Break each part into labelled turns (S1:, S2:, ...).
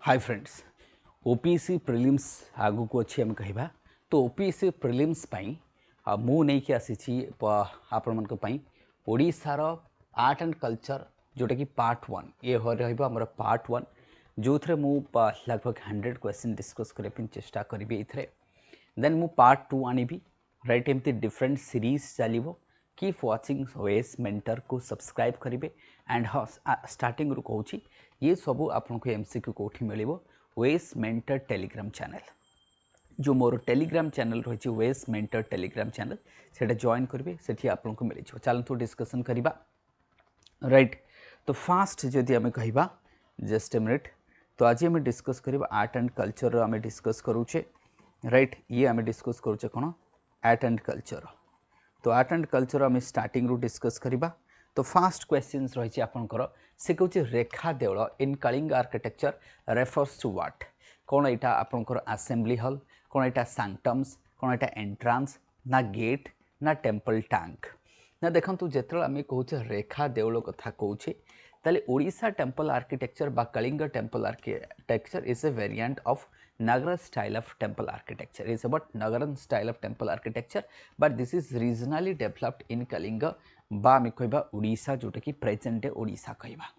S1: Hi friends OPSC prelims आगु को अच्छी आम कहिबा तो ओपीएससी प्रिलिम्स पई मु नहीं कि आसी आपण मन को पई ओडिसार आर्ट एंड कल्चर जोटा कि पार्ट 1 ये हो रहइबो हमर पार्ट 1 जो थरे मु लगभग 100 क्वेश्चन डिस्कस करे पिन चेष्टा करबी इथरे देन मु पार्ट 2 आनिबी राइट एमती डिफरेंट सीरीज चलिबो कीप वाचिंग ओएस मेंटर को सब्सक्राइब करेंगे एंड हाँ स्टार्टिंग रू कहूँ ये सब आपको एमसीक्यू कौटी मिल ओएस मेंटर टेलीग्राम चैनल जो मोर टेलीग्राम चैनल रही ओएस मेंटर टेलीग्राम चैनल से जॉइन करेंगे से आपको मिल चलतु डिस्कसन करवा राइट तो फास्ट जदि आम कह जस्ट ए मिनिट तो आज आम डिस्कस करवा आर्ट एंड कल्चर आम डिस्कस करूचे राइट ये आम डिस्कस करूचे कौन आर्ट एंड कल्चर तो आर्ट एंड कल्चर आम स्टार्टिंग रू डिस्कस करवा तो फास्ट क्वेश्चंस रही आपंकर से कहूँ rekha deula in Kalinga architecture refers to what कौन यहाँ आपंकर असेंबली हॉल कौन यहाँ सैंक्टम्स कौन यहाँ एंट्रांस ना गेट ना टेम्पल टैंक ना देखो जिते आम कहूँ रेखा देवल कथा कहूँ ताले ओडिशा टेम्पल आर्किटेक्चर बा Kalinga temple architecture is a variant of Nagara style of temple architecture. It's about Nagaran style of temple architecture, but this is regionally developed in Kalinga बा आम कह ओडिशा जोटा कि प्रेजेंट डे ओडिशा कहवा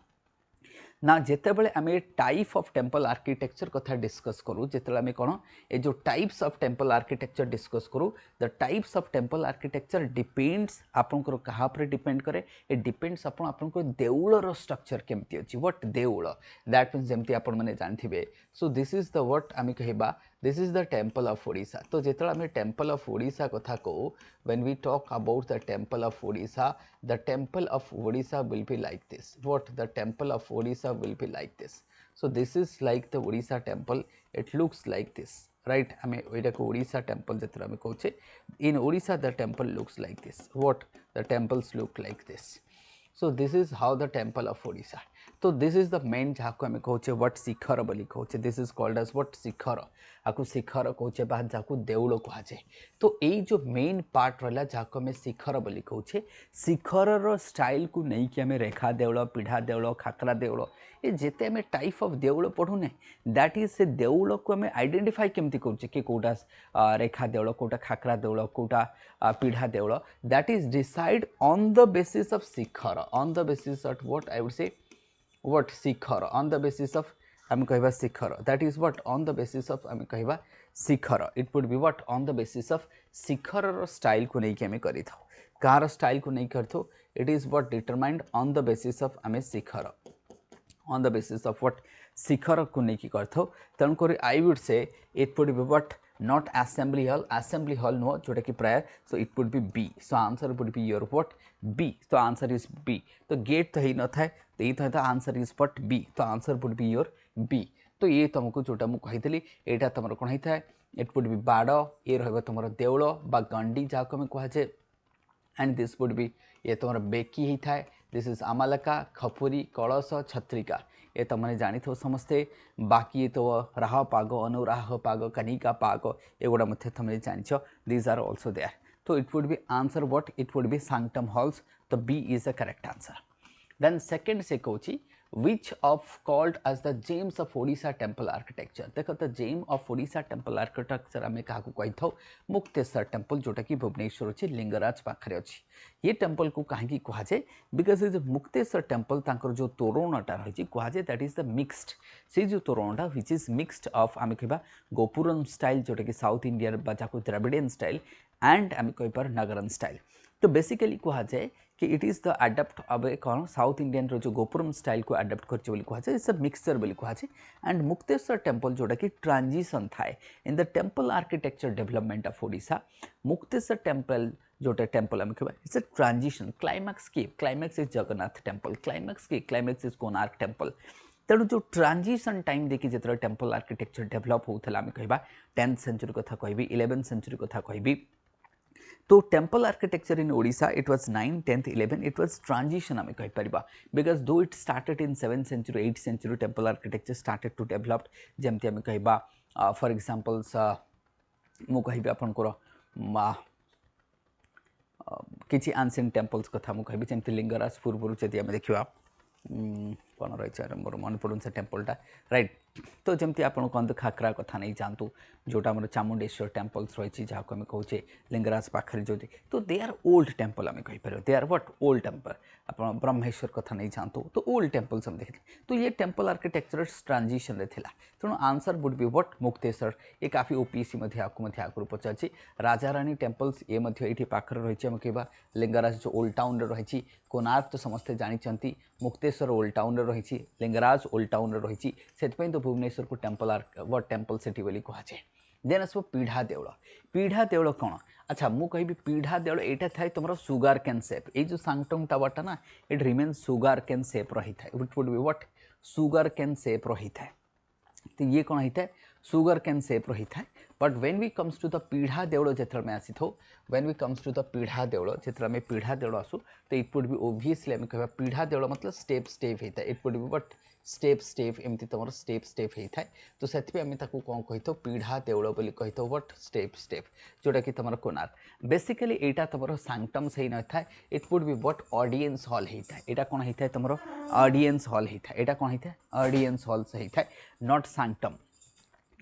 S1: ना जिते बड़े आम टाइप ऑफ टेम्पल आर्किटेक्चर कथा डिस्कस करूँ जिते आम कौन ये जो types of temple architecture discuss करूँ the types of temple architecture depends आपंकर कहा डिपेंड करे ये डिपेंड्स आपंकर देउलर स्ट्रक्चर केमती अच्छी व्हाट देउल दैट मीन्स जमती आपण मैंने जानते so this is the what आम कहवा this is the temple of Odisha तो जिते आम टेम्पल ऑफ ओडिशा कथा कहूँ when we talk about the temple of Odisha the temple of Odisha will be like this. What the temple of Odisha will be like this. So this is like the Odisha temple. It looks like this, right? I mean, we को Odisha temple जत्रा में कहूँ in Odisha the temple looks like this. What the temples look like this. So this is how the temple of Odisha. तो this is the main जहाँ को आम कहूँ what shikhara बोली कहूँ this is called as what shikhara आपको शिखर कहूँ बा जहाँ देउल कहुए तो यही जो मेन पार्ट रहा जहाँ को आम शिखर बोली कहूँ शिखर स्टाइल को लेकिन आम रेखा देउल पीढ़ा देउल खाकरा देउल ये जिते आम type of Deul पढ़ुने that is से देउल को आम आइडेंटिफाई केमती करुचे कि कौटा रेखा देउल कौटा खाकरा देउल कौटा pidha deula that is decide on the basis of shikhara on the basis of what I would say what shikhara on the basis of आम कहवा शिखर that is what on the basis of आम कहवा शिखर it would be what on the basis of Shikhar style को नहीं आम करी था car style को नहीं करथो it is what determined on the basis of आम शिखर on the basis of what शिखर को नहीं करथो तेणुक I would say it would be what not assembly hall नुह जोटा कि प्राय so it would be B so answer would be your what B so answer is B तो गेट तो ही न था तो ये तो आंसर इज व्हाट बी तो answer would be your B तो ये तुमको जोटा मुझे कही यहाँ तुम कौन होता है इट वुड बी बाड़ ये रहा तुम देउल बा गंडी जहाँ को कहुए एंड दिस वुड बी ये तुम बेकी होता है दिस इज आमालका खपुरी कलश छत्रिका ये तुमने जानी थो समस्ते बाकी ये तो राह पाग अनुराह पाग कनिका पाग एगुड़ा तुमने जानिछ दीज आर ऑल्सो देयर तो it would be answer what it would be sanctum halls तो B is the correct answer then second से कहूँ which of called as the gems of Odisha temple architecture देखो the gem of Odisha temple architecture आम क्या कही था Mukteshwar temple जोटा कि भुवनेश्वर अच्छी लिंगराज पाखे अच्छी ये टेम्पल को कहीं कहुए बिकज ये मुक्तेश्वर टेम्पल तांकर जो तोरणटा रही कहुए दैट इज द मिक्सड से जो तोरणटा व्हिच इज मिक्सड ऑफ आम कह गोपुरम स्टाइल जोटा कि साउथ इंडिया जहाँ द्रविडियन स्टाइल एंड आम कहीपर नगरन स्टाइल तो बेसिकली कहुए कि इट इज द आडप्ट अब कौन साउथ इंडियन जो गोपुरम स्टाइल को आडप्ट कर कहुए इट्स अ मिक्सचर बोली कहुए एंड मुक्तेश्वर टेम्पल जोटा कि ट्रांजिशन थाए इन the temple architecture development of Odisha Mukteshwar temple जोटा टेम्पल आम कह it's a transition climax is Jagannath temple climax is Konark temple तेणु जो ट्रांजिशन टाइम देखिए जो टेम्पल आर्किटेक्चर डेवलप होता आम कह 10th सेंचुरी कथा कहि 11th सेंचुरी कथा कहि तो temple architecture in Odisha it was 9th 10th 11th it was transition आम कहीपर because though it started in 7th century 8th century temple architecture started to develop जमती आम कह फॉर एग्जांपल्स मु कहि आपनकर किसी एंशिएंट टेम्पल्स कथा मु कहि जमती लिंगराज पूर्व जदि आम देखा कौन रही मोर मन पड़ून से टेम्पलटा राइट। तो जमती आप कहते खाकरा कथा नहीं जातु जोटा आम चामुंडेश्वर टेम्पल्स रही जहाँ आम कहे लिंगराज पाखे जो तो दे आर ओल्ड टेम्पल आम कहीपर they are what old temple. आप ब्रह्मेश्वर कथा नहीं जातु तो ओल्ड टेम्पल्स हम देखते तो ये टेम्पल आर्किटेक्चर ट्रांजिशन थिला तेणु answer would be what Mukteshwar. ये काफी ओपीसी आगु पचार राजा रानी टेम्पल्स ये पाखर रही आम कह लिंगराज जो ओल्ड टाउन रही कोणार्क तो समस्ते जानते मुक्तेश्वर ओल्ड टाउन रही लिंगराज ओल्ड टाउन रही से तो भुवनेश्वर को टेम्पल व्हाट टेम्पल सिटी बोली कहुए। देन आसो पीढ़ा देउल कौन अच्छा मु कहि पीढ़ा देउल एटा थाए तुम सुगार कैन सेप ये जो सांगटम टावरटा ना इट रिमेन सुगार कैन सेप रही था it would be what sugar cane सेप रही था। तो ये कौन होता है सुगर कैन सेप रही था। But when we comes to the pidha deula जो आम आसी थो when we comes to the pidha deula जो आम पीढ़ा देउल आसू तो इट वुड बी ओबियसली आम कह पीढ़ा देउल मतलब स्टेप स्टेप होता है it would B but step step एमती तुम स्टेप स्टेप होता है। तो से आम कौन कही था पीढ़ा देउल बोली कही था बट स्टेप स्टेप जोटा कि तुम कोणार्क बेसिकली एटा तुम सांगटम्स हो न था it would B but audience hall होता है। यहाँ कौन होता है तुम ऑडियंस हॉल होता है। यहाँ कौन होता है ऑडियंस हॉल से होता है नॉट सांगटम।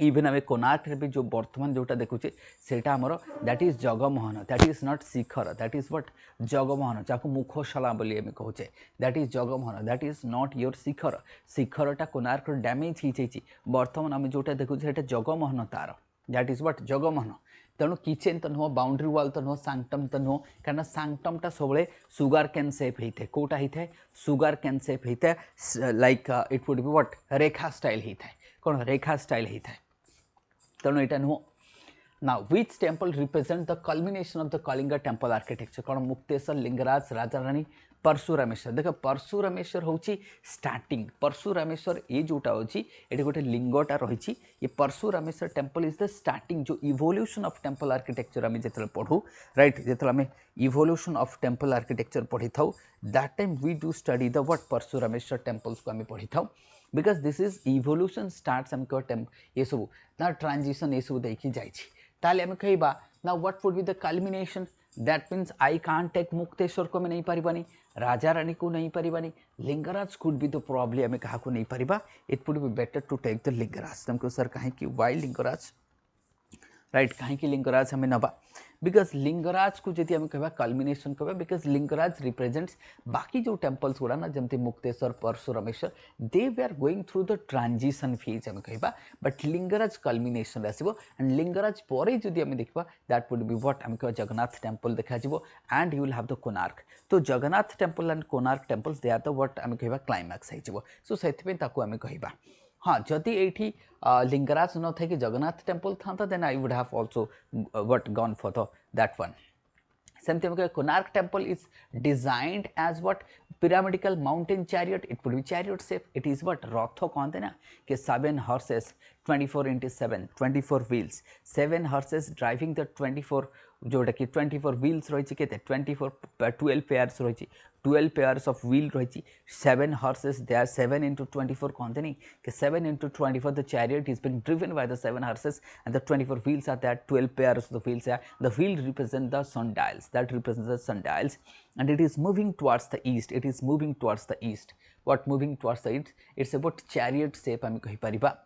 S1: इवन आम कोणार्क भी जो बर्तमान जोटा देखुचे सेटा आमर that is jagamohana that is not shikhara that is what jagamohana जहाँ मुखशला बोली आम कहे that is jagamohana that is not your shikhara. शिखरटा कोणार्क डैमेज हो जाइए बर्तमान आम जोटा देखुचे जगमोहन तार दैट इज व्हाट जगमोहन। तेणु किचेन तो नुह बाउंड्री वाल तो नुह सांगटम तो नुह कहीं सांगटमटा सब सुगार कैन सेप होता है कौटा होता है सुगार कैन सेप होता है like it would be what Rekha style होता है कौन रेखा स्टाइल होता है। तेणु यहाँ नुह ना which temple represent the culmination of the Kalinga temple architecture कौन मुक्तेश्वर लिंगराज राजा रानी परशुरामेश्वर। देख परशुरामेश्वर हूँ स्टार्टिंग परशुरामेश्वर ये जोटा अच्छी ये गोटे लिंगटा रही ये Parashurameswar temple is the starting जो इवोल्यूशन ऑफ टेम्पल आर्किटेक्चर आम जो पढ़ू राइट जो आम इवोल्यूशन ऑफ टेम्पल आर्किटेक्चर पढ़ी था that time we do study the what Parashurameswar temples को आम पढ़ी था because this is evolution starts आम कह ये सब ना ट्रांजिशन ये सब देखी जाए ताले आम कहवा ना what would be the culmination that means I can't take Mukteshwar को नहीं पारिबानी राजा रानी को नहीं पारिबानी Lingaraj could be the probably आम क्या नहीं पारिबा it would be better to take the Lingaraj. तुमको सर कहीं वाई लिंगराज राइट कहीं लिंगराज हमें नवा बिकज लिंगराज को जब आम कह कल्मिनेशन कह बिकज लिंगराज रिप्रेजेंट्स बाकी जो टेम्पल्स गुड़ा ना जमती Mukteshwar Parashurameshwar they we are going through the transition phase आम कह बट लिंगराज कल्मिनेशन आसो एंड लिंगराज पर जब आम देखा दैट वुड बी व्हाट आम कह जगन्नाथ टेम्पल देखा and you will have the Konark. तो Jagannath temple and Konark temples they are the what आम कह क्लाइमैक्स हो सो से आम कहवा हाँ जदि ये लिंगराज न थे कि जगन्नाथ टेम्पल था then I would have also what gone for the that one. सेमती हम Konark temple is designed as what pyramidal mountain chariot it would be chariot shape it is what रथ कहते ना कि 7 horses 24/7 24 wheels 7 horses driving the 24 जोटा कि 24 wheels रही के 24 12 pairs रही 12 pairs of wheel रही 7 horses they are 7 into 24 कहते नहीं कि 7 into 24 the chariot is being driven by the 7 horses and the 24 wheels are there 12 pairs of the wheels are the wheel represent the sundials that represents the sundials and it is moving towards the east it is moving towards the east what moving towards the east it's about chariot shape आम कहि परिबा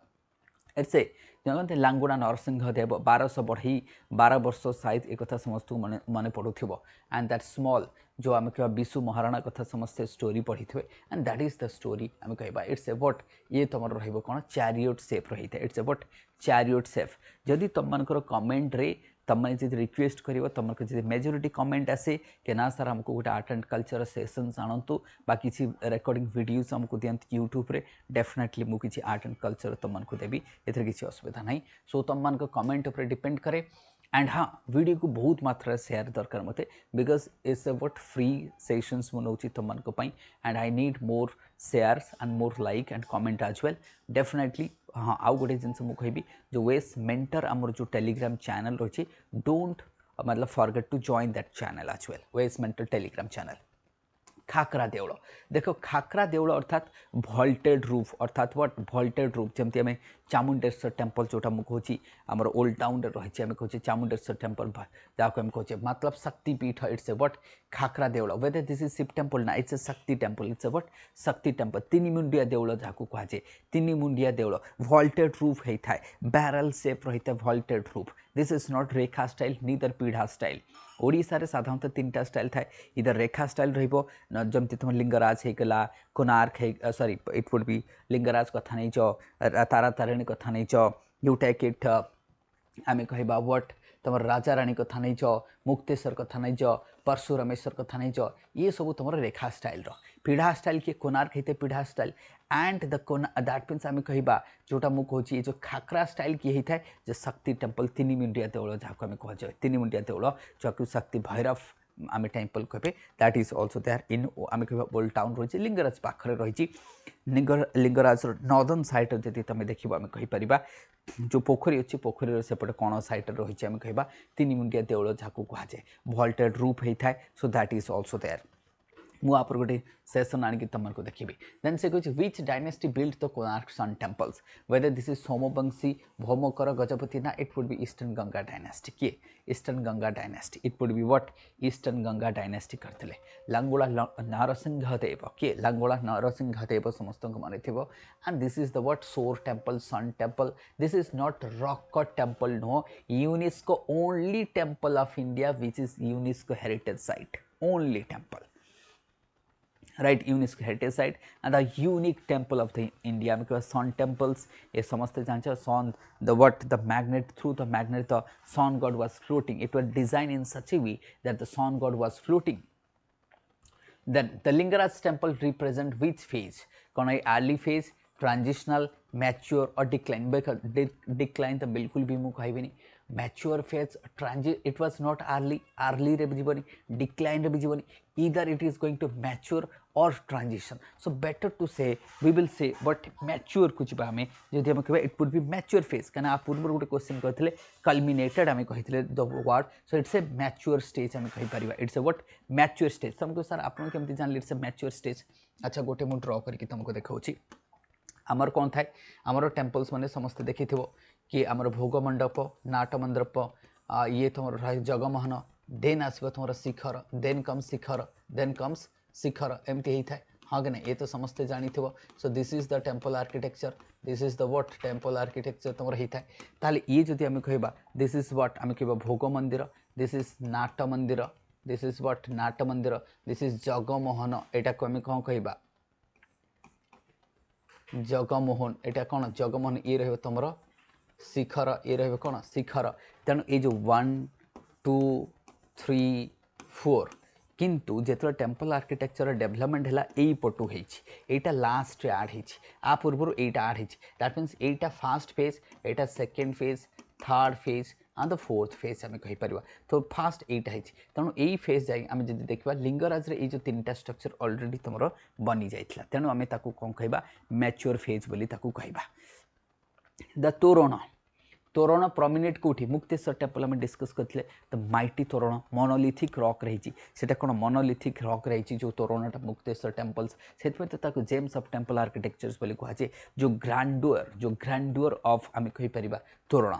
S1: it's a जानते लांगुड़ा नरसिंहदेव 1200 बढ़ई 12 वर्ष size एक कथा समस्त मन पड़ुव and that small जो आम कह विशु महाराणा कथा समस्ते स्टोरी पढ़ी थे and that is the story आम कह इट्स अबाउट ये तुम रहा चैरियट सेफ रही है इट्स अबाउट चैरियट सेफ जदि तुम मनकर कमेंट रे तुमने जी रिक्वेस्ट कर तुमको जी मेजोरिटी कमेंट आसे कि ना सर हमको गोटे आर्ट एंड कल्चर सेसन्स आणतु बा किसी रेकर्डिंग वीडियोस हमको दिखाते यूट्यूब रे डेफिनेटली मुझे किसी आर्ट एंड कल्चर तुमको देवी एथेर किसी असुविधा ना सो तुम मान कमेंट उपर डिपेंड करे एंड हाँ वीडियो को बहुत मात्रा शेयर दरकार मत because it's about free sessions मुझे तुमको and I need more shares and more like and comment as well definitely हाँ आउ गोटे जिनस मुझे कहि जो वेस मेंटर आमर जो टेलीग्राम चैनल रही डोंट मतलब forget to join that channel as well वेस mentor Telegram channel khakara deula देख खाकरा देउल अर्थात भल्टेड रूफ अर्थात व्हाट भल्टेड रूफ जमती आम चामुंडेश्वर टेम्पल जोटा मुझे कहूँ आम ओल्ड टाउन रही आम कहूँ चामुंडेश्वर टेम्पल जहाँ आम कहूँ मतलब Shaktipeeth it's a what khakhara deula whether this is Shiva temple ना it's a Shakti temple it's a what Shakti temple तीन मुंडिया देउल जहाँ कहुए तीन मुंडिया देउल भल्टेड रूफ होता है बैरल सेप रही है vaulted roof this is not rekha style neither pidha style Odisha रे साधारणतः तीनटा स्टाइल थाए इधर रेखा स्टाइल रहिबो जमती तुम लिंगराज होगला Konark sorry it would be Lingaraj कथा नहीं तारा तारिणी कथा नहीं जोटा कि आम कहवा व्हाट तुम राजा राणी कथा नहीं मुक्तेश्वर कथा नहीं परशुरामेश्वर कथा नहीं ये सब तुम रेखा स्टाइल पीढ़ा स्टाइल किए कोणार्क होते पीढ़ा style and the that means आम कहवा जोटा मुझे कहूँ ये जो खाकरा स्टाइल किए होता है जो शक्ति टेम्पल तीन मुंडिया देउल जहाँ आम कहुए तीन मुंडिया देउल जो शक्ति भैरव आम टेम्पल कहे that is also there in आम कह ओल्ड टाउन रही लिंगराज पाखे रही लिंगराज नॉर्दर्न साइड जी तुम देख आम कहीपर जो पोखरी अच्छी पोखरी सेपटे कण साइड रही आम कहवा तीन मुंडिया देउल जहाँ कहुए भल्टेड रूफ होता है so that is also there मु आप गोटे सेसन आनिक तुमको देखी देन से कह which dynasty build the Konark sun temples whether this is Somvanshi Bhaumakara Gajapati ना it would be Eastern Ganga dynasty किए Eastern Ganga dynasty it would be what Eastern Ganga dynasty करते लांगुला नरसिंहदेव किए लांगुला नरसिंहदेव समस्त मन थो and this is the what सोर temple sun temple this is not rock cut temple no UNESCO only temple of India which is UNESCO heritage site only temple right UNESCO heritage site and the unique temple of the India because sun temples ये समझते जानते sun the what the magnet through the magnet the sun god was floating it was designed in such a way that the sun god was floating then the Lingaraj temple represent which phase कौन early phase transitional mature or decline decline तो बिल्कुल भी मुझे कहबी नहीं mature phase transit it was not early रे जीवनी decline रे भी जीवनी either it is going to mature और transition so better to say we will say but mature कुछ आम जदि आम कह it would be mature phase कहीं पूर्व गोटे क्वेश्चन करते कल्मिनेटेड आम कही the word so it's a mature stage आम कहीपर it's a what mature stage तुमको सर आप केमती जानले इट्स ए मैच्योर स्टेज अच्छा गोटे मुझे ड्र करके तुमको देखा आमर कौन थाए आमर टेम्पल्स मैंने समस्ते देखी कि आमर भोग मंडप नाट मंडप ये तुम जगमोहन देन आसो तुम शिखर देन कम्स शिखर एमती होता है हाँ कि ना ये तो समस्ते जानी सो this is the temple architecture this is the what temple architecture तुम होता है ताले ये जदि आम कहवा दिस इज व्हाट आम कह भोग मंदिर दिस इज नाट मंदिर दिस इज व्हाट नाट मंदिर दिस इज जगमोहन यहाँ को आम कौन कहवा जगमोहन यहाँ कौन जगमोहन ये रही तुम शिखर ये रही कौन शिखर तेणु ये जो 1 2 3 4 किंतु जो टेम्पल आर्किटेक्चर डेवलपमेंट है यही पटू होटा लास्ट आड हो पूर्व यहाँ आड दैट मीन्स यहाँ फास्ट फेज यहाँ second phase third phase and the fourth phase आम कहीपर तो फास्ट यहाँ है तेणु यही फेज जाए आम जब देखा लिंगराज ये जो 3टा स्ट्रक्चर अलरेडी तुम बनी जाता तेणु आम कौन कह मैच्योर फेज बोली कहवा द तोरण तोरण प्रोमिनेट कौटी मुक्तेश्वर टेम्पल आम डिस्कस करते द माइटी तोरण मोनोलिथिक रॉक रही कौन मोनोलिथिक रॉक रही जो तोरणटा मुक्तेश्वर टेम्पल्स से तो जेम्स ऑफ टेम्पल आर्किटेक्चर्स बोली कहुए जो ग्रांडुअर ऑफ आम कहीपर तोरण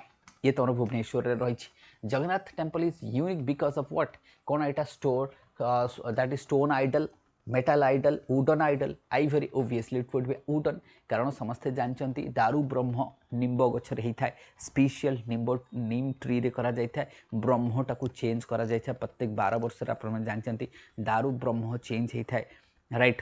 S1: ये तुम भुवनेश्वर रही Jagannath temple is unique because of what कौन यहाँ store that is stone idol metal idol wooden idol ivory obviously it would be wooden कारण समस्ते जानते दारू ब्रह्म निम्ब गचर होता है स्पेशल नीम ट्री रे करा जाए ब्रह्मटा को चेंज करा जाए प्रत्येक 12 वर्ष आप जानते दारू ब्रह्म चेंज होता है राइट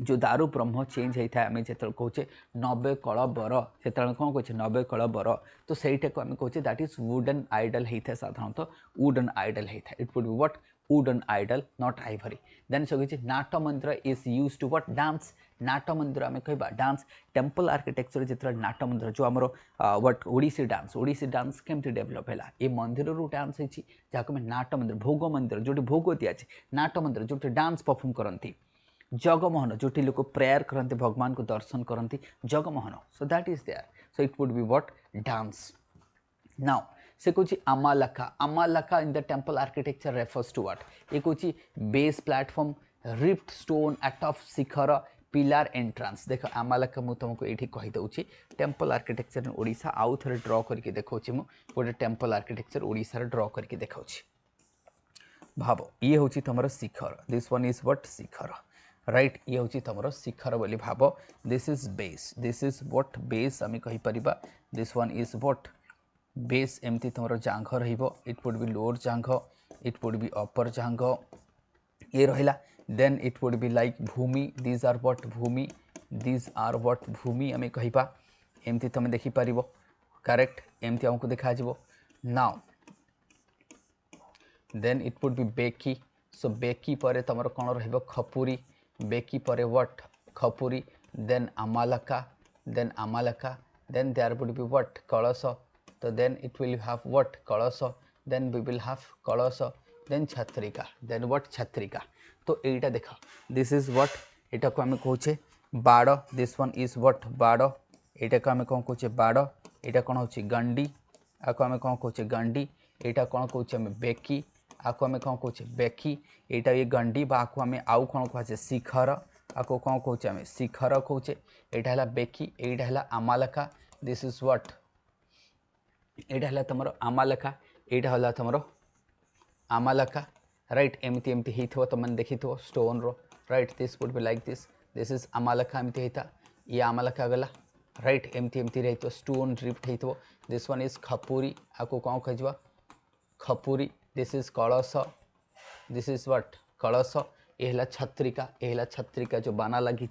S1: जो दारू ब्रह्म चेंज होता है आम जो कहे 90 कल बर से कौन कहे 90 कल बर तो सहीटा को आम कहे दैट इज वुडन आइडल होता है साधारणतः वुडन आइडल होता है it would be what wooden idol not ivory then से कहे nata mandir is use to what dance nata mandir आम कह डांस टेम्पल आर्किटेक्चर जो नाट मंदिर जो आम व्हाट ओडिसी डांस केमती डेभलप है ये मंदिर रू डांस होती जहाँ नाट मंदिर भोग मंदिर जो भोग दिया नाट मंदिर जो डांस परफॉर्म करती जगमोहन जो लोग प्रेयर करते भगवान को दर्शन करती jagamohana so that is there so it would be what dance now से कौन amalaka in the temple architecture refers to what ये कौन base platform ribbed stone at of shikhara pillar entrance देख आमालका मु तुमको ये कहीदे टेम्पल आर्किटेक्चर इन ओडिशा आउ थे ड्र करके देखा गोटे टेम्पल आर्किटेक्चर ओडिशा ड्र करके देखा भाव ये हूँ तुम shikhara this one is what shikhara right ये हूँ तुम शिखर बोली भाव दिस इज व्हाट बेस आम कहीपर this one is what base एमती तुम जांघ it would be lower jangha it would be upper jangha ये रहा then it would be like bhumi these are what bhumi these are what bhumi आम कहिबा एमती तुम देखिपर करेक्ट एमती आमको देखा now then it would be beki so beki पर तुम कौन रहिबो खपुरी बेकी पर what khapuri then amalaka then there would be what kalash तो then it will have what kalash then we will have kalash then chhatrika then what chhatrika तो এইটা देख दिस इज व्हाट एटा को आम कहूचे बाड़ दिस वन इज व्हाट बाड़ एटा को आम कौन कहूचे बाड़ एटा कौन होची गंडी आको आम कौन कहूचे गंडी एटा कौन कहूचे आम बेकी आको आम कौन कहूचे बेकी एटा ये गंडी बा आको आम आउ कौन कहूचे शिखर आको कौन कहूचे आम शिखर कहूचे एटा हला बेकी एटा हला आमालका दिस इज व्हाट एटा हला तुम आमालका एटा हला तुम आमालका राइट एमती एमती ही तुम देखी stone row right this would be like this is amalaka एमती होता ये आमालका गला राइट एमती एमती रही स्टोन ड्रिफ्ट हो दिस वन इज खपुरी आपको कौन कह खपुरी this is kalasha this is what kalasha ये है छत्रिका जो बाना लगी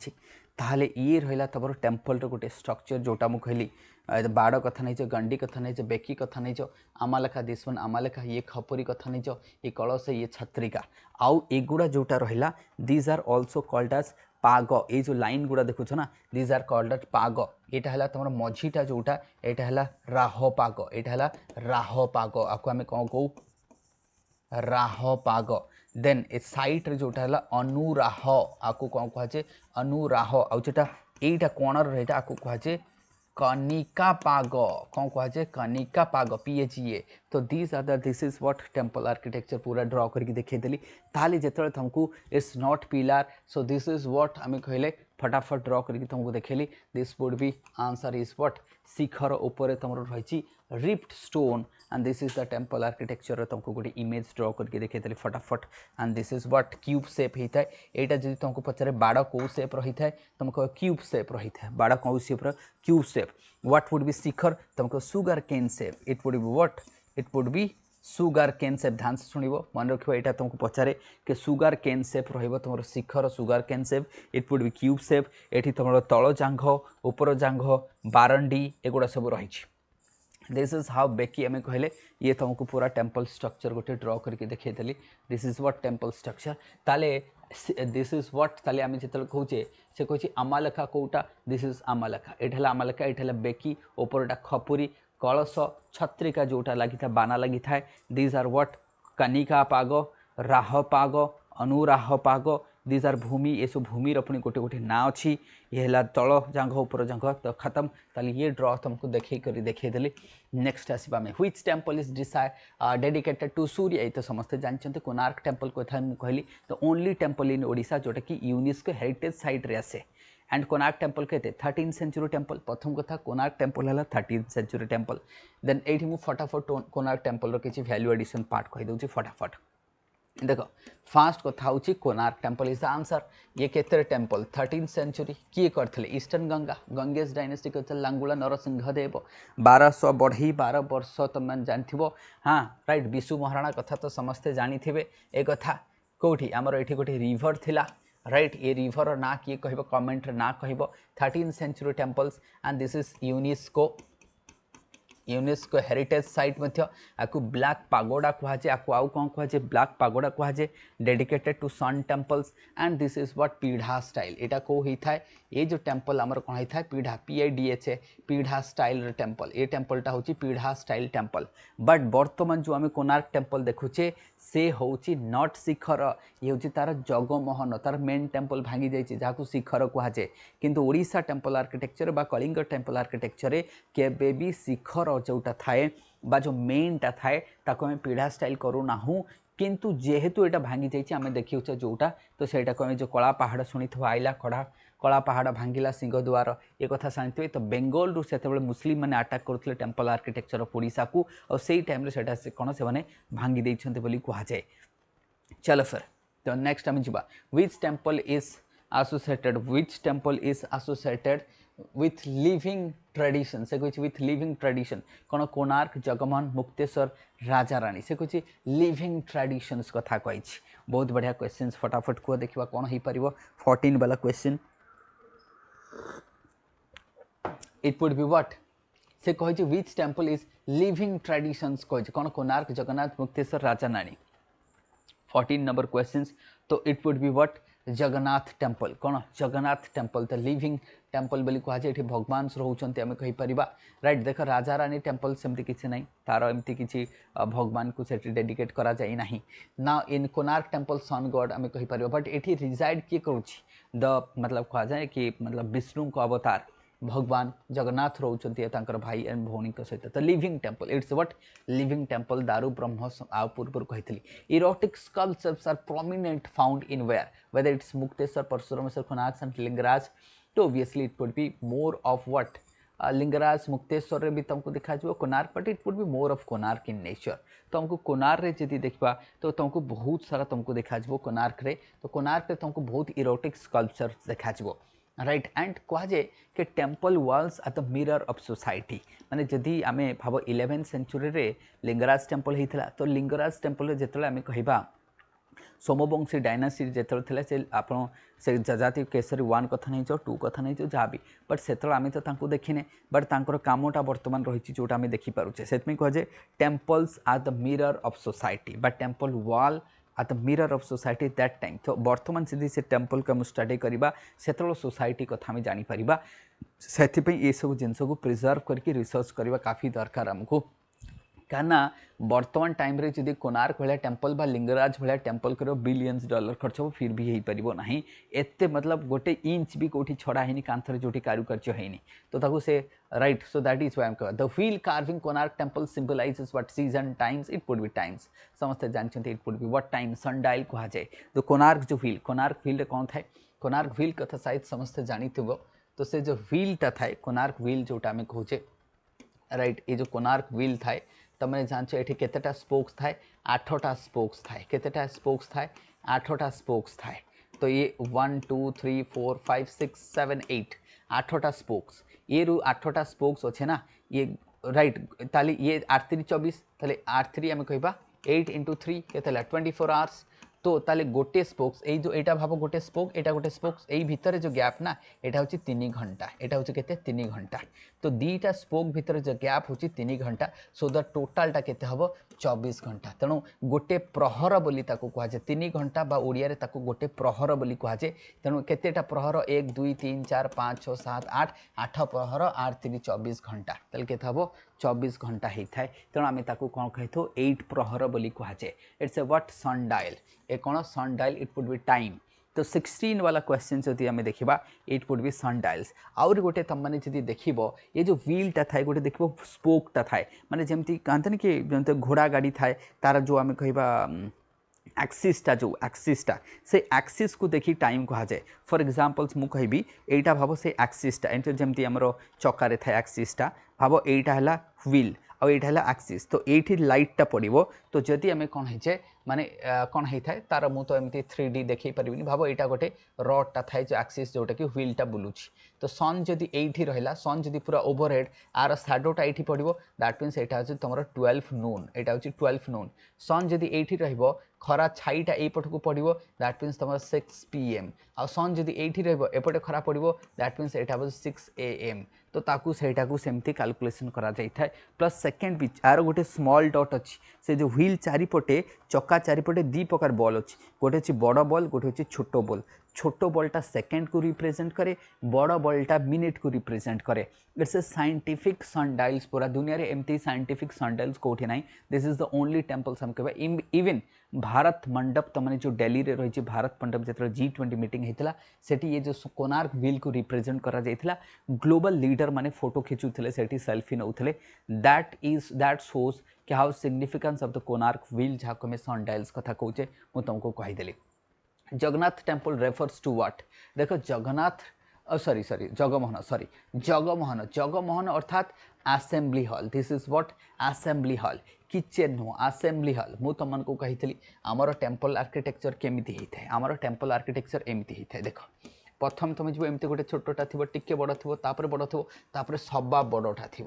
S1: ताहले ये रहा तुम टेम्पल गोटे स्ट्रक्चर जोटा मुझे कहली बाड़ कथा नहीं गंडी कथा नहीं बेकी कथा नहीं आमालका दिस वन आमालका ये खपुरी कथा नहीं ये कलश ये छत्रिका आउ एगुड़ा जोटा रहा these are also called as pag ये जो लाइन गुड़ा देखुच ना दीज आर कॉल्ड एज पाग यहाँ है तुम मझीटा जोटा यहाँ है राह पाग यहाँ है राह पाग आपको आम कौन कहू राह पाग देन ए साइट जोटा है अनुराह आपको कौन कहुचे अनुराह आउटा यहीटा कोणर रहा आपको कहुचे कनिका पाग कौन कहुचे कनिका पाग पीएचए तो this are this is what temple architecture पूरा ड्र करके देखी ताली जिते तुमको it's not pillar so this is what आम कहले फटाफट ड्र करके तुमको देखली this would be answer is what shikhara उपर तुम रही ribbed stone and this is the temple architecture तुमको गोटे इमेज ड्र करके देखी फटाफट and this is what cube shape होता है यहाँ जब तुमको पचारे बाड़ कौ सेप रही है तुमको क्यूब सेप रही है बाड़ कौ shape cube shape what would be shikhara तुमको sugar cane shape it would be what it would be sugar cane shape ध्यान से शुण मन रख यहाँ तुमको पचारे कि सुगर केन सेप रम shikhara sugar cane shape it would be cube shape ये तुम तल जांघ उपर जांघ बारंडी एगुड़ा सब रही दिस इज हाउ बेकी आम कहले ये तुमको पूरा टेम्पल स्ट्रक्चर गोटे ड्र करके देखी this is what temple structure ताले दिस इज व्हाट ताले आम जो कहे से कहे आमालका कौटा दिस इज आमालका ये आमालका ये बेकी उपरटा खपुरी कलश छत्रिका जोटा लगी बाना लगी था दिज आर व्हाट कनिका पाग राह पाग अनुराह पाग दिज आर भूमि ये सब भूमि पुणी गोटे गोटे ना अच्छी ये है तल जांघ उपर जांघ तो खत्म ताली ये ड्र तुमको देखदेली नेक्स्ट आसवा में which temple is dedicated to Surya ये तो समस्ते जानते कोणार्क टेम्पल कथा कहली तो ओनली टेम्पल इन ओडिशा जोटा कि यूनेस्को हेरिटेज साइट रे आसे एंड कोणार्क टेम्पल के 13th सेंचुरी टेम्पल प्रथम कथा कोणार्क टेम्पल है 13th सेंचुरी टेम्पल देन ये मुझे फटाफट कोणार्क टेम्पल किसी वैल्यू एडिशन पार्ट कहीदे फटाफट देख फास्ट कथा हूँ Konark temple is the answer ये केते टेम्पल 13th सेंचुरी किए करते ईस्टर्न गंगा गंगेश डायनेस्टी करते लांगुला नरसिंहदेव 1200 बढ़ई 12 वर्ष तुम जानव हाँ राइट विशु महाराणा कथा तो समस्ते जानी थे ए कथा कौटी आमर ये गोटे रिभर थिला राइट ये रिभर ना किए कह कमेंट ना कह 13th century temples and this is UNESCO heritage site आपको ब्लैक पागोडा कहुए आपको आउ कौन कहुए ब्लैक पागोडा कहुए dedicated to sun temples and this is what pidha style यहाँ कौ होता है ये जो टेम्पल आमर कौन होता है पीढ़ा PIDHA पीढ़ा स्टाइल टेम्पल ये टेम्पलटा हूँ पीढ़ा स्टाइल टेम्पल बट बर्तमान जो आम कोणार्क टेम्पल देखुचे से हूँ नट शिखर ये हूँ तार जगमोहन तार मेन टेम्पल भांगी जाइए जहाँ शिखर कहुए किंतु ओडिशा टेम्पल आर्किटेक्चर बा कलिंग टेम्पल आर्किटेक्चर केबे भी शिखर जोटा थाए बा जो मेनटा थाए ताको आम पीढ़ा स्टाइल करूना किंतु जेहेतु एटा भांगी जाइए आम देखा जोटा तो सहीटा आम जो कला पहाड़ शुणी आइला कड़ा कला पहाड़ भांगिला सिंहद्वार ये कथा जानते तो बेंगल रू से मुस्लिम मैंने आटाक करते टेम्पल आर्किटेक्चर ऑफ ओडिशा को और से टाइम से कौन से भांगी देइछन्ते बोली कहुए। चलो फिर तो नेक्स्ट आम जा which temple is associated with living tradition से कह विथ लिविंग ट्रेडिशन कौन कोणार्क जगमोहन मुक्तेश्वर राजा रानी से कह लिविंग ट्रेडिशंस कथा कही बहुत बढ़िया क्वेश्चन फटाफट कह देखा कौन हो पार 14 वाला question it would be what से कही which temple is living traditions कही कौन कोणार्क जगन्नाथ मुक्तेश्वर राजा रानी 14 नंबर क्वेश्चंस तो it would be what Jagannath temple कौन जगन्नाथ टेम्पल तो लिविंग टेम्पल बोली कहुए ये भगवान रोचते आम कहीपर राइट देख राजा रानी टेम्पल सेमती किसी ना तार एमती किसी भगवान को से डेडिकेट करा जाए ना ना इन कोणार्क टेम्पल सन गॉड आम कहीपर बट ये रिजाइड किए करुँच द मतलब कहुए कि मतलब विष्णु को अवतार भगवान जगन्नाथ रोचंती भाई एंड भौणी सहित तो living temple it's what living temple Daru Brahma आ पूर्व कही erotic sculptures are prominent found in whether it's Mukteshwar Parashurameshwar Konark and Lingaraj तो obviously it would be more of what Lingaraj Mukteshwar भी तुमको देखा Konark but it would be more of Konark in nature तो हमको कोणार्क रे जदि देखा तो तुमको बहुत सारा तुमको देखा कोणार्क रे तो कोणार्क रे तुमको बहुत इरोटिक स्कल्पचर देखा राइट एंड कहुए कि temple walls are the mirror of society माने जदि आम भाव 11th सेंचुरी रे लिंगराज टेम्पल होता तो लिंगराज टेम्पल जो आम कह सोमवंशी डायनासी जो से आप जजाति केसरी 1 कथा नहीं 2 कथा नहीं जहाँ भी बट से आम तो देखने बट तांकर कामटा बर्तमान रही जोटा आम देखिपे से कहुए temples are the mirror of society but temple wall are the mirror of society that time तो बर्तमान से से टेम्पल को आम स्टडी करवा से सोसाइटी कथा आम जापर से ये सब जिन को प्रिजर्व करके रिसर्च करवा काफ़ी दरकार आमको कहना बर्तमान टाइम रे जदि कोणार्क भाया टेम्पल बा लिंगराज भाया टेम्पल कर बिलियंस डॉलर खर्च हो फिर भी हो पार ना एत मतलब गोटे इंच भी कौटी छड़ा है कांथर जो कारुकार्य है तो ताकू से right so that is why the wheel carving Konark temple symbolises what season times it would be times समस्त जानते it would be what time sundial कहुए तो कोणार्क जो व्हील कौन थाए कोणार्क व्हील कथा शायद समस्त जानी तो से जो व्हीलटा थाए कोणार्क व्हील जोटा आम कहे राइट ये जो कोणार्क व्हील थाए तुमने जानछ ये केतेटा स्पोक्स थाए 8टा स्पोक्स थाए केतेटा स्पोक्स थाए 8टा स्पोक्स थाए तो ये 1 2 3 4 5 6 7 8 8टा स्पोक्स ये रू 8टा स्पोक्स अच्छे ना ये राइट ताली ये 8 3 24 ताले 8 3 आम कहबा 8 × 3 केतेला 24 आवर्स तो ताले गोटे स्पोक्स ये जो एटा भाव गोटे स्पोक एटा गोटे स्पोक्स यही भितर जो गैप ना एटा हूँ 3 घंटा एटा हूँ केते 3 घंटा तो दीटा स्पोक भितर जो गैप हूँ 3 घंटा सो द टोटालटा केते हबो 24 घंटा तेणु गोटे प्रहर बोली ताको कहुए 3 घंटा बा ओडिया रे ताको गोटे प्रहर बोली कहुए तेणु केतेटा प्रहर 1 2 3 4 5 6 7 8 8 प्रहर 8 3 24 घंटा तेल केते हबो 24 घंटा होता है तेणु आम ताकू कौन कही 8 प्रहर बोली कहुए इट्स ए व्हाट सनडाइल ए कौन sundial it would B time तो 16 वाला क्वेश्चन जदि आम देखा इट वुड बी सनडाइल्स आउर गोटे तुम मैंने जब देख ये जो व्हीलटा थाए गोटे देख स्पोकटा थाए माने जमती कहते कि घोड़ा गाड़ी थाए तार जो आम कह एक्सीसटा जो एक्सीसटा से एक्सीस को देखी टाइम कहुए फॉर एग्जांपल्स मु कहबी एटा भाव से एक्सीसटा जमती आमर चक्कर थाए एक्सीसटा भाव एटा है व्हील आउ एटा है एक्सीस तो ये लाइटटा पड़ो तो जदि आम कौन है माने कौन होता है तार मु तो एमती 3D देखी पारिनी भाव यहाँ गोटे रडटा थाए जो एक्सीस जोटा कि व्हीलटा बुलूची तो सन जदि ये रहा सन जदि पूरा ओवरहेड आर साडोटा ये पड़ो दैट मीन्स यहाँ हूँ तुम 12 नून यहाँ हूँ 12 नून सन जदि ये रहा खरा छाईटा यपटू पड़ो दैट मीन्स तुम 6 PM आ सन जदि ये रपटे खरा पड़ो दैट मीन्स यहाँ 6 AM तो ताकू सेटा को सेमती कैलकुलेशन करा जाय थाए प्लस सेकेंड पिच आर गोटे स्मॉल डॉट अच्छी से जो व्हील चारिपटे चक्का चारिपटे दी प्रकार बॉल अच्छी गोटे अच्छी बड़ बॉल गोटे अच्छी छोट बॉल छोटो बॉलटा सेकेंड को रिप्रेजेंट करे बड़ बॉलटा मिनिट को रिप्रेजेंट करे इट्स ए साइंटिफिक सनडाइल्स पूरा दुनिया रे एमती साइंटिफिक सनडाइल्स कोठी नाही this is the only temples हम कहबा इवन भारत मंडप तमने जो दिल्ली रे रही भारत मंडप जतरा G20 मीटिंग हेतला सेठी ये जो कोणार्क व्हील को रिप्रेजेंट करा जायथिला ग्लोबल लीडर माने फोटो खिचुथिले सेठी सेल्फी नउथिले दैट शोज कि how significance of the Konark wheel जहाँ को सनडाइल्स कथा कहूचे मु तुमको कहीदेली Jagannath temple refers to what देखो जगन्नाथ जगमोहन अर्थात assembly hall this is what assembly hall kitchen no assembly hall मु तुम को कही आमर टेम्पल आर्किटेक्चर केमिति होता है आमर टेम्पल आर्किटेक्चर एमती होता है देख प्रथम तुम जो एमती गोटे छोटा थी टिके बड़ थी बड़ थी सवा बड़टा थी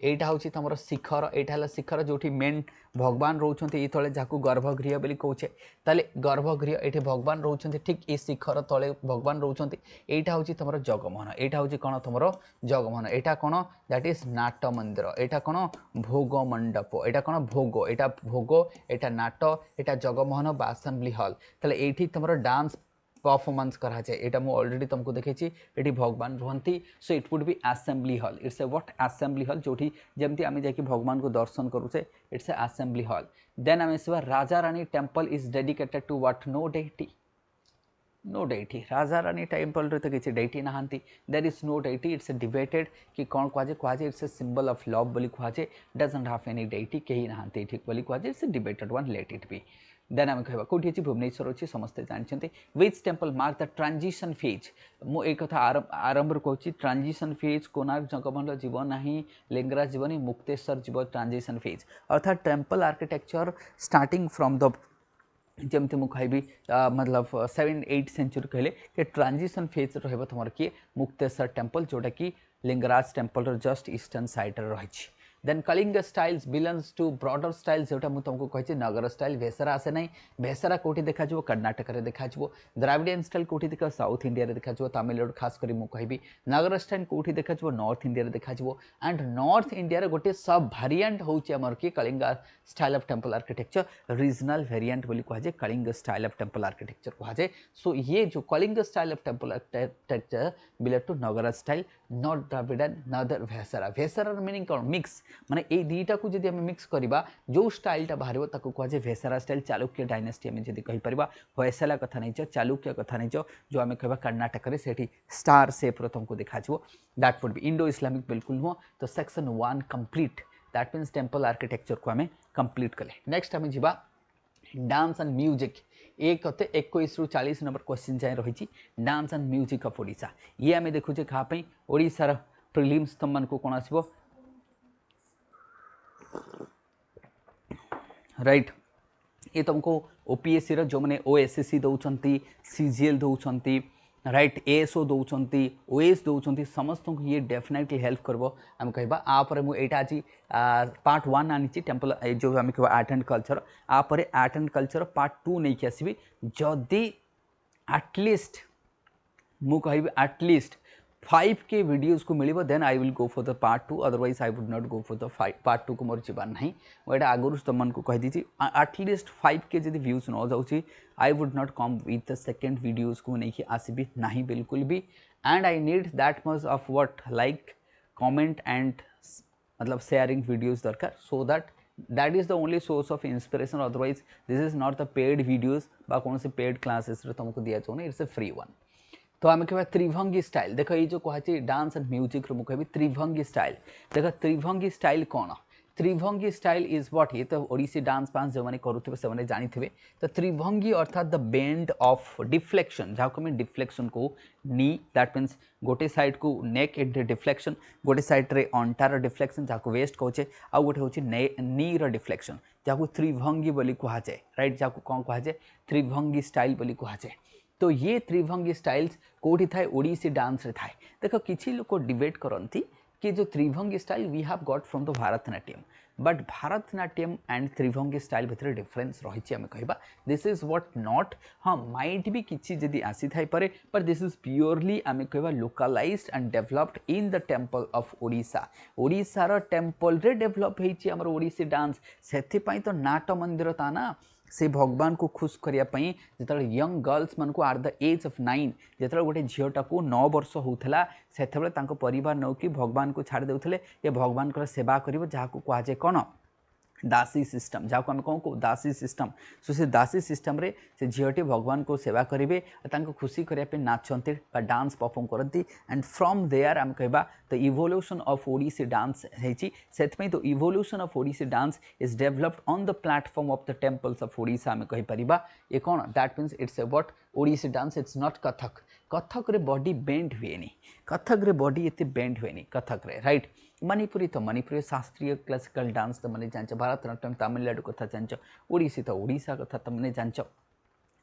S1: यहाँ हूँ तुम शिखर यहाँ शिखर जो मेन भगवान रोच ये तले जहाँ गर्भगृह बोली कौचे ताले गर्भगृह ये भगवान रोच ठीक ये शिखर तले भगवान रोच यहाँ हूँ तुम जगमोहन यहाँ हूँ कौन तुम जगमोहन यहाँ कौन दैट इज नाट मंदिर यहाँ कौन भोग मंडप यहाँ कौन भोग यहाँ भोग यहाँ नाट यहाँ जगमोहन बा असेंबली हॉल ताले ये तुम डांस परफॉर्मेंस करा जाए यहाँ मुझे ऑलरेडी तुमको देखी ये भगवान रुहति so it would be assembly hall it's a what assembly hall जो जमती आम जाकि भगवान को दर्शन करूचे it's a assembly hall then आम Raja Rani temple is dedicated to what no deity Raja Rani temple रे तो किसी डेटी नहांती there is no deity it's a debated कि कौन कहुए it's a symbol of love बोली कहुए डजंट हैव एनी डेटी कहीं नहांती ठीक बोली कहुए it's a debated one let it be then आम कह कौटी अच्छी भुवनेश्वर अच्छी समस्ते जानते which temple mark the transition phase मु एक कथा आरंभ कहूँ ट्रांजिशन फेज कोणार्क जगमोहन जीव ना लिंगराज जीवनी मुक्तेश्वर जीव ट्रांजिशन फेज अर्थात temple architecture starting from the जमती मुझे मतलब 7-8 सेंचुरी कहले कि ट्रांजिशन फेज रही तुम किए मुक्तेश्वर टेम्पल जोटा कि Lingaraj temple just eastern side रही then Kalinga styles belongs to broader style जोटा मुझे तुमको कही नगर स्टाइल भेसरा आसे ना भेसरा कौटी देखा कर्णाटक में देखा द्राविडियन स्टाइल कौटी देखा साउथ इंडिया रे देखा तमिलनाडु खास कर मुझे नगर स्टाइल कौटी देखा नॉर्थ इंडिया रे देखा एंड नॉर्थ इंडिया रे गोटे सब भारिएंट होमर कि Kalinga style of temple architecture regional variant बोली कहुए Kalinga style of temple architecture कहुए सो ये जो Kalinga style of temple architecture belong to Nagara style not Dravidian नदर भेसरा भेसरा मीनिंग कौन मिक्स माने ए दीटा को जदि आम मिक्स करवा जो स्टाइलटा बाहर ताको कहुए भेसरा स्टाइल चालुक्य डायनेस्टी आम जब कहीपर होयसला कथा नहीं चालुक्य कथा नहीं जो आम कह कर्णाटक में से स्टार सेप्र तुमको देखा that would B Indo Islamic बिल्कुल नुह तो section 1 complete that means temple architecture को आम कंप्लीट कले नेक्स्ट आम जा डांस एंड म्यूजिक एक 21 ରୁ 40 नंबर क्वेश्चन जाए रही dance and music of Odisha ये आम देखुचे क्या ओडिशार प्रिलिम्स तुम मानक कौन आसो राइट ये तुमको ओपीएससी रो जो मैंने ओएसएससी दौरान सीजीएल दौरान राइट एएसओ दौरान ओएस दौरान समस्त को ये डेफिनेटली हेल्प करबो आम कहबा आपर मु एटा आज पार्ट 1 आनी टेम्पल जो आम कह आर्ट एंड कल्चर आपर आर्ट एंड कल्चर पार्ट 2 नहीं आसबि जदि एटलिस्ट मु कहबी एटलिस्ट 5K वीडियोस को मिलिबो then I will go for the part 2 otherwise I would not go for the part 2 को मोर जीवार नहीं मुझे आगुरी तुम को कह दीजिए एटलिस्ट 5K जब व्यूज न जाऊँगी आई would not come with the second videos को नहीं आसबि नहीं बिल्कुल भी and I need that much of what like comment and मतलब शेयरिंग वीडियोस दरकार सो that is the only source of inspiration otherwise this is not the paid videos बा कौन से पेड क्लासेस तुमको दिया चाहूँ इट्स ए फ्री वन तो आम कह त्रिभंगी स्टाइल देख ये जो कहे डांस एंड म्यूजिक रो कह त्रिभंगी स्टाइल देख त्रिभंगी स्टाइल कौन त्रिभंगी स्टाइल इज व्हाट ये तो ओडिसी डांस पांस जो मैंने करुवे से जानी तो त्रिभंगी अर्थात द बेंड ऑफ डिफ्लेक्शन जहाँ को डिफ्लेक्शन को नी दैट मीन्स गोटे साइड को नेक इन डिफ्लेक्शन गोटे साइड रे अंटार डिफ्लेक्शन जहाँ को वेस्ट कहे आउ गोटे हूँ नी डिफ्लेक्शन जहाँ त्रिभंगी बोली कहुए राइट जहाँ कौन कहुए त्रिभंगी स्टाइल बोली कहुए तो ये त्रिभंगी स्टाइल्स कौटी थाए ओडिसी डांस रे थाए देख किसी लोग डिबेट करती कि जो Tribhangi style we have got from the Bharatanatyam but Bharatanatyam and Tribhangi style भितर डिफरेंस रही आम कह दिस इज व्हाट नॉट हाँ माइट भी किसी जदि आसी थाई पारे पर दिस इज प्योरली आम कह localized and developed in the temple of Odisha ओडिशार टेम्पल रे डेवलप होती आमर ओडिसी डांस से तो नाट मंदिर ता ना से भगवान को खुश करने जो यंग गर्ल्स मान को एट द एज ऑफ 9 जो गोटे झीटा को 9 वर्ष होता से परिवार नौ कि भगवान को छाड़ देते ये भगवान सेवा कर जहाँ कहुए कौन दासी सिस्टम जहाँ को आम कौन कहू दासी सिस्टम सो से दासी सिस्टम रे से झीटी भगवान को सेवा करेंगे खुशी करने नाचते डांस परफॉर्म करती एंड फ्रॉम देयर आम कहवा the evolution of Odissi dance है the evolution of Odissi dance is developed on the platform of the temples of Odisha आम कहीपर ये कौन that means it's a what Odissi dance it's not Kathak Kathak रे बॉडी बेंड हुए कथक रे बॉडी ये बेंड हुए कथक रे राइट मणिपुरी तो मणिपुरी शास्त्रीय क्लासिकल डांस तो मैंने जान भारतनाट्यम तमिलनाडु कथा जान ओडिसी तो ओडिशा कथा तो मैंने जान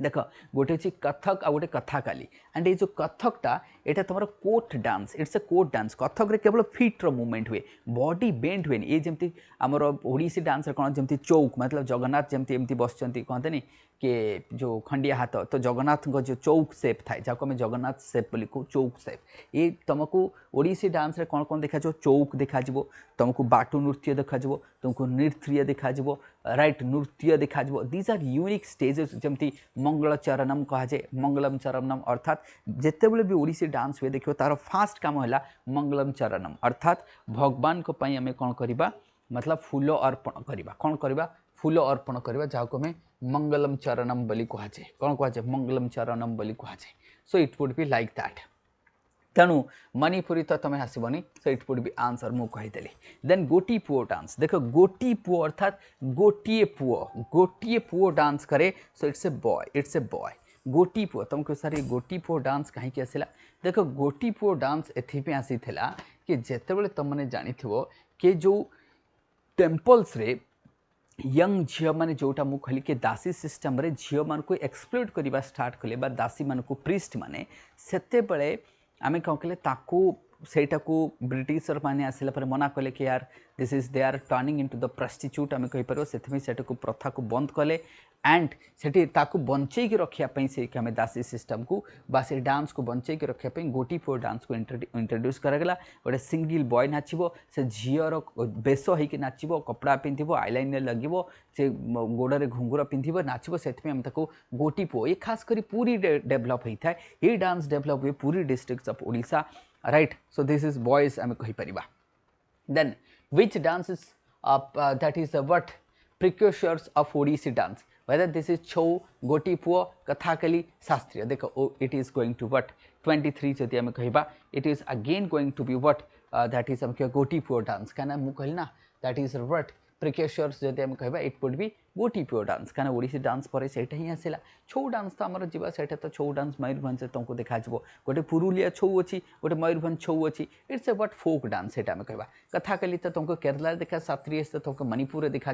S1: देख गोटे अच्छी कथक आ गोटे कथाकाली एंड ये जो कथकटा यहाँ तुम court dance it's a court dance Kathak रे केवल फिट्र मूवमेंट हुए बॉडी बेंड हुए ये जमी आमर ओडिसी डांस कौन जमी चौक मतलब जगन्नाथ जमी बस कहते कि जो खंडिया हाथ तो जगन्नाथ जो चौक सेप थाए जहाँ आम जगन्नाथ सेप बोली कहू चौक सेप ये तुमको ओडिसी डांस रे कौन कौन देखा चौक देखा तुमको बाटू नृत्य देखा तुमको नृत्य देखा राइट नृत्य देखा दीज आर यूनिक स्टेजेस जमती मंगलचरणम कहुए मंगलम चरणम अर्थात जिते बड़े भी ओडिसी डांस हुए देखो तार फास्ट काम है मंगलम चरणम अर्थात भगवान को पई आमे कौन करवा मतलब फूल अर्पण करवा कौन करवा फूल अर्पण करवा जहाँ को मंगलम चरणम बोली कहुए कौन कहुए मंगलम चरणम बोली कहुए so it would be like that तेणु मणिपुरी तो तुम्हें आसबनी so it would be answer मु कहीदेली देन गोटी पुओ डांस देख गोटी पुओ अर्थात गोटे पुओ डांस करे सो इट्स ए बॉय गोटी पुओ तुमको सारी गोटी पुओ डांस कहीं आसला देख गोटी पुओ डांस एथि आसी कि जितेबाला तुमने जानी कि जो टेम्पल्स रे यंग झील मैंने जोटा मुझे कहली कि दासी सिस्टम रे झील मान को एक्सप्लोइट करवा स्टार्ट कले दासी मान को प्रिस्ट माने सेते बळे आमे कौन कले ताकू सेटा को ब्रिटिशर माने आसिला पर मना कले कि यार this is they are turning into the prostitute आमे कहि परबो सेथि सेटा को प्रथा को बंद कले एंड सेठी ताकू बंचै के रखिया पई से आमे दासी सिस्टम को बा से डांस को बंचै के रखिया पई गोटी फोर डांस को इंट्रोड्यूस करागला गोटे सिंगल बॉय नाचिबो से झीर बेस होइके नाचिबो कपड़ा पिंधिबो आईलाइनर लगिबो से गोड़े घुंगुर पिंधिबो नाचिबो सेथि आमे ताकू गोटी पो ये खास करी पूरी डेवलप होता है ये डांस डेवलप हुए पूरी districts of Odisha right so this is boys आमे कहि परिबा then which dance is that is what precursors of Odissi dance whether this is Chhau, Goti Puo, Kathakali, Shastriya देखो it is going to what 23 जदि आमे कहिबा it is again going to be what that is हमके Goti Puo dance काना मु कहली ना that is what precursors जदि आमे कहिबा it would be गोटी पुओ डांस काना ओडिसी डांस पर सेटा ही आसला छौ डांस तो आमर जीवा सेटा तो छौ डांस मयूरभंज तुमको देखा गोटे पुरुलिया छौ अच्छी गोटे मयूरभंज छौ अच्छी it's a what folk dance सेटा आमे कहबा कथाकली तो तुमको केरला देखा शास्त्रीय तो तुमको मणिपुर देखा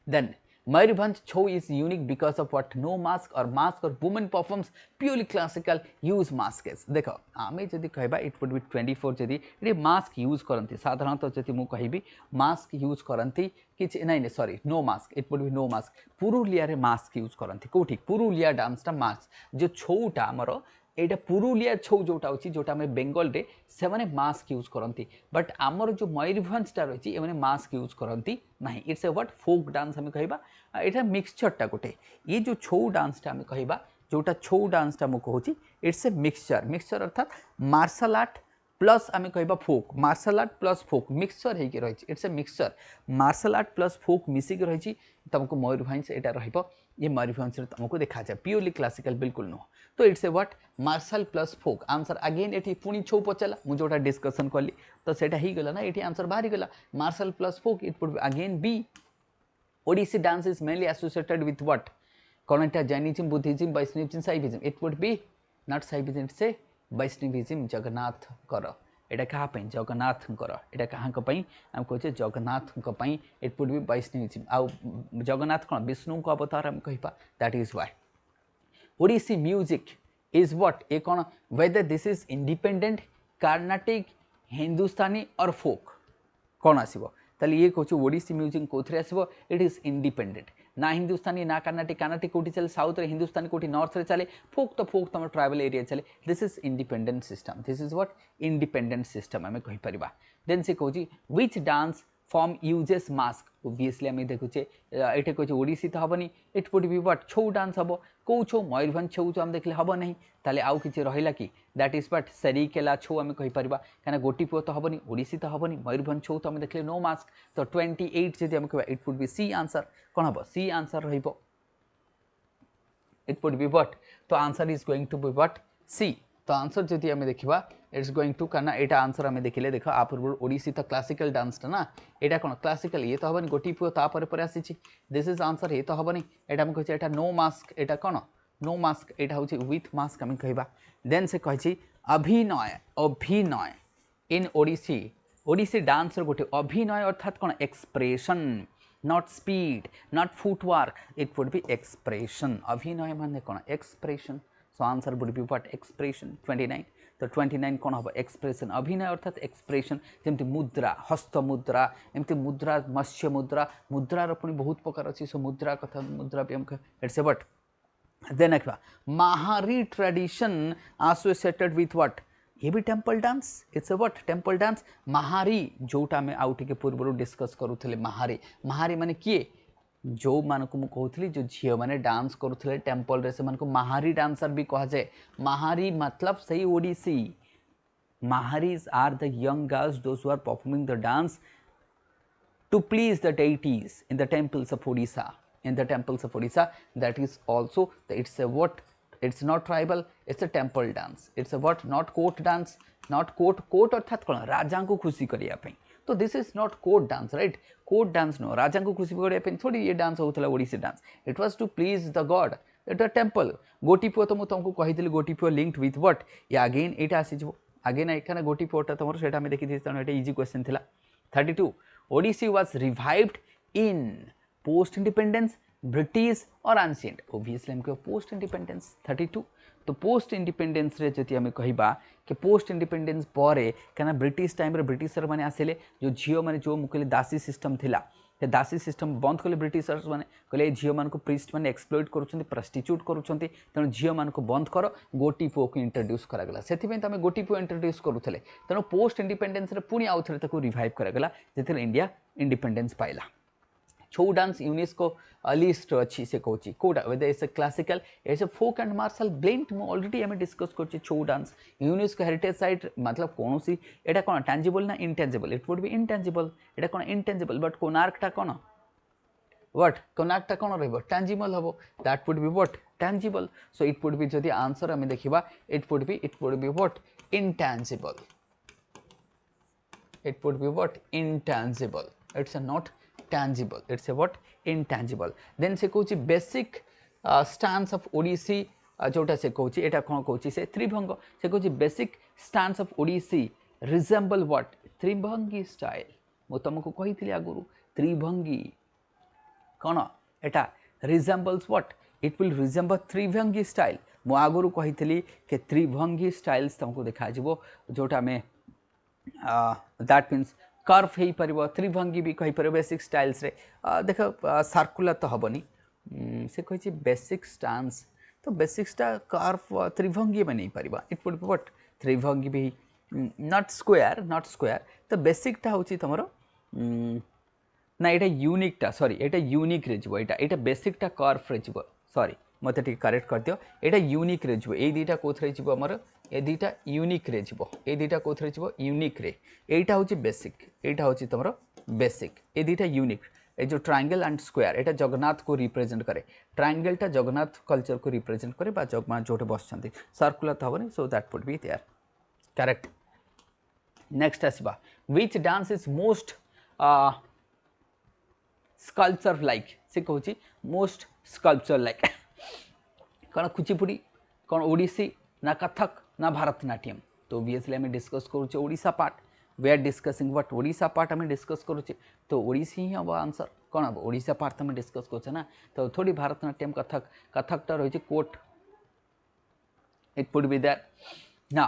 S1: then Mayurbhanj Chhau is unique because of what no mask or woman performs purely classical use masks देखो आमे जदि कहबा it would be 24 जदि ये मास्क यूज करंती साधारणतः जदि मु कहबी मास्क यूज करंती किछ नहीं sorry no mask it would be no mask Purulia रे मास्क यूज करंती कोठी पुरुलिया डांस टा मास्क जो छौटा हमर एटा पुरुलिया छौ जोटा अछि जोटा हम बेंगल रे से माने मास्क यूज करंती बट आमर जो मयूरभंज टा रही है मास्क यूज करंती नहीं it's a what folk dance हमें कहबा एटा मिक्सचरटा गोटे ये जो छौ डांसटा हमें कहबा जोटा छौ डांसटा मु कहूची इट्स ए मिक्सचर अर्थात मार्शल आर्ट प्लस आम कहबा folk martial art plus folk mixture होगी रही it's a mixture martial art plus folk music रही तुमको मयूरभंज यहाँ रहिबो ये मयूरभंज तुमको देखा जाए प्योरली क्लासिकल बिल्कुल नुह तो it's a what martial plus folk answer again ये पुणी छौ पचारा मुझे जोटा डिस्कसन कली तो सेटा ही गला ना ये आंसर बाहरी गला martial plus folk it would again be Odissi dance is mainly associated with what कौन एटा Jainism Buddhism Vaishnavism Shaivism it would be not Shaivism it's a Vaishnavism Jagannath कर एटा क्या जगन्नाथ एटा क्या आम कहे Jagannath it would be Vaishnavism आउ जगन्नाथ कौन विष्णु को अवतार आम कह that is why Odissi music is what a कौन whether this is independent Carnatic Hindustani और फोक कौन आसो ताले ये कहूँ ओडिसी म्यूजिक कौन आसो इट इज इंडिपेंडेंट ना हिंदुस्तानी ना कार्नाटिक कार्नाटिक कौटी चले साउथ रे हिंदुस्तानी कौटी नॉर्थ रे चले फोक तुम ट्राइबल एरिया चले this is independent system this is what independent system आम कहीपर देन से कहूँ which dance form uses mask obviously आम देखुचे ये कहे ओडिसी तो हेनी इट वुड बी व्हाट छौ डांस हम कौ छौ मयूरभंज छौ छौ आम देखले हम नहीं ताले आउ किछि रहिला कि दैट इज व्हाट सेरिकेला छौ आम कहि परबा काना गोटी पुओ तो हेनी ओडिसी तो हेनी मयूरभंज छौ तो आम देखले नो मास्क तो 28 जदि आम कहबा it would be C answer कोन हबो सी आंसर रहिबो इट वुड बी व्हाट तो answer is going to be what C तो आंसर जदि आम देखा इट्स गोइंग टू करना यहाँ आंसर आम देखिले देख आ पूर्व ओडिसी तो क्लासिकल डांसटा ना यहाँ कौन क्लासिकल ये तो हेनी गोटी पुओ तापर आसी दिस इज आंसर ये तो हेनी यहाँ मुझे कहे नो मास्क यहाँ कौन नो मास्क यहाँ हूँ विथ मास्क आम कह देन से कही अभिनय अभिनय इन ओडिसी ओडिसी डांस गोटे अभिनय अर्थात कौन expression not speed not footwork it would B expression अभिनय माने कौन expression so answer would be what expression 29 तो 29 कौन हम एक्सप्रेशन अभिनय अर्थात एक्सप्रेशन जमती मुद्रा हस्त मुद्रा एमती मुद्रा मत्स्य मुद्रा मुद्रार पुणी बहुत प्रकार अच्छी सो मुद्रा कथा मुद्रा भी हम इट्स ए व्हाट देन देखा Mahari tradition associated with what ये भी temple dance it's a what temple dance Mahari जोटा आम आउ टे पूर्व डिस्कस करूले महारी महारी माने किए जो मान को कहूली जो झील मैंने डांस करुले टेम्पल से महारी डांसर भी कह जाए महारी मतलब सही Odissi Maharis are the young girls those who are performing the dance to please the deities in the temples of Odisha in the temples of Odisha that is also it's a what it's not tribal it's a temple dance it's a what not court dance not court अर्थात कौन राजा को खुशी करिया पे तो this is not court dance right court dance no राजा को खुशी करिया पे थोड़ी ये डांस होता Odissi dance it was to please the god it a temple गोटी पुओ तो मुझे तुमको कही गोटी पुओ लिंक्ड विथ व्हाट या अगेन ये आसीज अगेन एखाने गोटी पुओटा तुम से देखी इजी क्वेश्चन थिला 32 Odissi was revived in post independence British और एंशिएंट ओबियसली हम पोस्ट इंडिपेंडेंस 32 तो पोस्ट इंडिपेंडेंस रे जति हमें कहबा कि पोस्ट इंडिपेंडेंस पर क्या ब्रिटिश टाइम रे ब्रिटिशर माने आसिले जो झील माने जो मुकले दासी सिस्टम थिला ते दासी सिस्टम बंद कले ब्रिटिशर्स माने कहले झील मान को प्रिस्ट माने एक्सप्लॉइट करूछन्ती प्रस्टिट्यूट करूछन्ती तेणु झील मान को बंद कर गोटी पुओ को इंट्रोड्यूस करागला सेथिबे तमे गोटी पुओ इंट्रोड्यूस करूथले तेणु पोस्ट इंडिपेंडेंस रे पुणी आउ थरे ताको रिवाइव करागला जेते इंडिया इंडिपेंडेंस पाइला छौ डांस यूनेस्को लिस्ट अच्छी से कहूँ कौटा whether is a classical is a folk and martial blend मु ऑलरेडी आम डिस्कस कर Chhau dance UNESCO heritage site मतलब कौन सी एटा कौन टैंजिबल ना intangible it would B intangible एटा कौन इनटैंजिबल बट कोणार्कटा कौन व्हाट कोणार्कटा कौन रहिबो टैंजिबल हबो that would be what tangible so it would B जदि आंसर आम देखिबा it would be what intangible it would be what intangible it's a not tangible it's a what intangible then से कहूँ basic stance of Odissi जोटा से कहूँ एटा कौन कहूँ से त्रिभंग से कहूँ basic stance of Odissi resemble what त्रिभंगी style मु तुमको कही थी आगुरु त्रिभंगी कौन एटा resembles what it will resemble त्रिभंगी style मु आगुरु कही थी कि त्रिभंगी styles तुमको देखा जिवो जोटा में दैट मीन्स कर्व हो पार त्रिभंगी भी कहीपर बेसिक स्टाइल्स रे देख सर्कुलर तो हेनी से कही बेसिक स्टांस तो बेसिक्सटा कर्व त्रिभंगी में नहीं पार इट वुड बी व्हाट त्रिभंगी भी नॉट स्क्वायर तो बेसिकटा हूँ तुम ना ये यूनिकटा सॉरी ये यूनिक रे जीवो एटा बेसिकटा कर्व रे जीवो सॉरी मत करेक्ट कर दियो एटा यूनिक रे जीवो ए दुईटा कोथरे जीवो हमर ए दुईटा यूनिक रे जीवो ए दुईटा कोथरे जीवो यूनिक रे एटा होची बेसिक एटा होची तमरो बेसिक ए दुईटा यूनिक ए जो ट्रायंगल एंड स्क्वायर एटा जगन्नाथ को रिप्रेजेंट करे ट्रायंगलटा जगन्नाथ कल्चर को रिप्रेजेंट करे बा जगन्नाथ जोटे बसछंती सर्कुलर तो हबनी so that would be there correct next आसीबा which dance is most sculpture like से कहूची मोस्ट स्कल्पचर लाइक कौन कुचिपुड़ी कौन ओडिसी ना कथक ना भरतनाट्यम तो ओबियसली आम डिस्कस करुचे Odisha part we are discussing what Odisha part आम डिस्कस करुचे तो ओडिसी ही हम आंसर कौन हम ओडिशा पार्ट तो आम डिस्कस कर ना तो थोड़ी भरतनाट्यम कथकटा रही कोट इट वुड बी दैट ना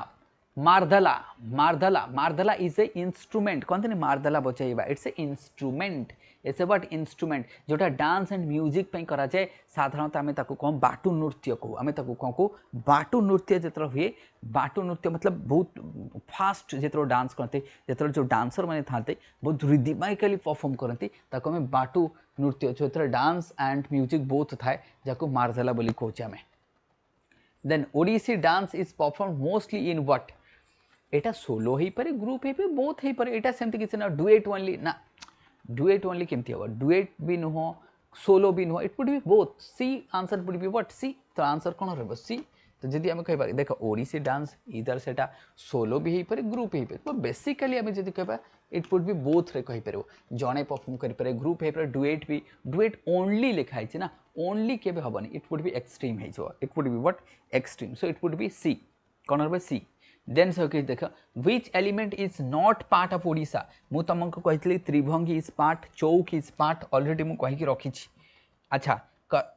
S1: Mardala Mardala Mardala is a instrument कहते मारधला बजाइबा it's a instrument it's a what instrument जोटा डांस एंड म्यूजिक पे करा जाए साधारणतः आम ताको कौन बाटू नृत्य कहू आम ताको कौन को बाटू नृत्य जो हुए बाटू नृत्य मतलब बहुत फास्ट जो डांस करते जो जो डांसर मैंने था बहुत रिदमाइकली परफॉर्म करती आम बाटू नृत्य जो डांस एंड म्यूजिक बोथ थाए जहाँ मारधला बोली कहचे आम then Odissi dance is perform mostly in what एटा सोलो ही पारे ग्रुप ही पारे बोथ ही पारे एटा सेमती किसी ना डुएट ओनली ना डुएट ओनली केमती हम डुएट भी नुह सोलो भी नुह it would be both C answer would be what C तो आंसर कौन रहा सी तो जदि आम कह देख ओडिसी डांस इधर से सोलो भी हो पारे ग्रुप हो पारे तो बेसिकली आम जब कह इट वुड बी बोथ रे कही पार जड़े परफॉर्म करें ग्रुप हो पारे डुएट भी डुएट ओनली लिखाई ना ओनली केबे हेनी इट वुड बी एक्सट्रीम हो it would be what extreme so it would be C कौन रहा सी देन सो देख which element is not part of Odisha मु तुमको कही Tribhangi is part Chowk is part already मु कहीकि रखी अच्छा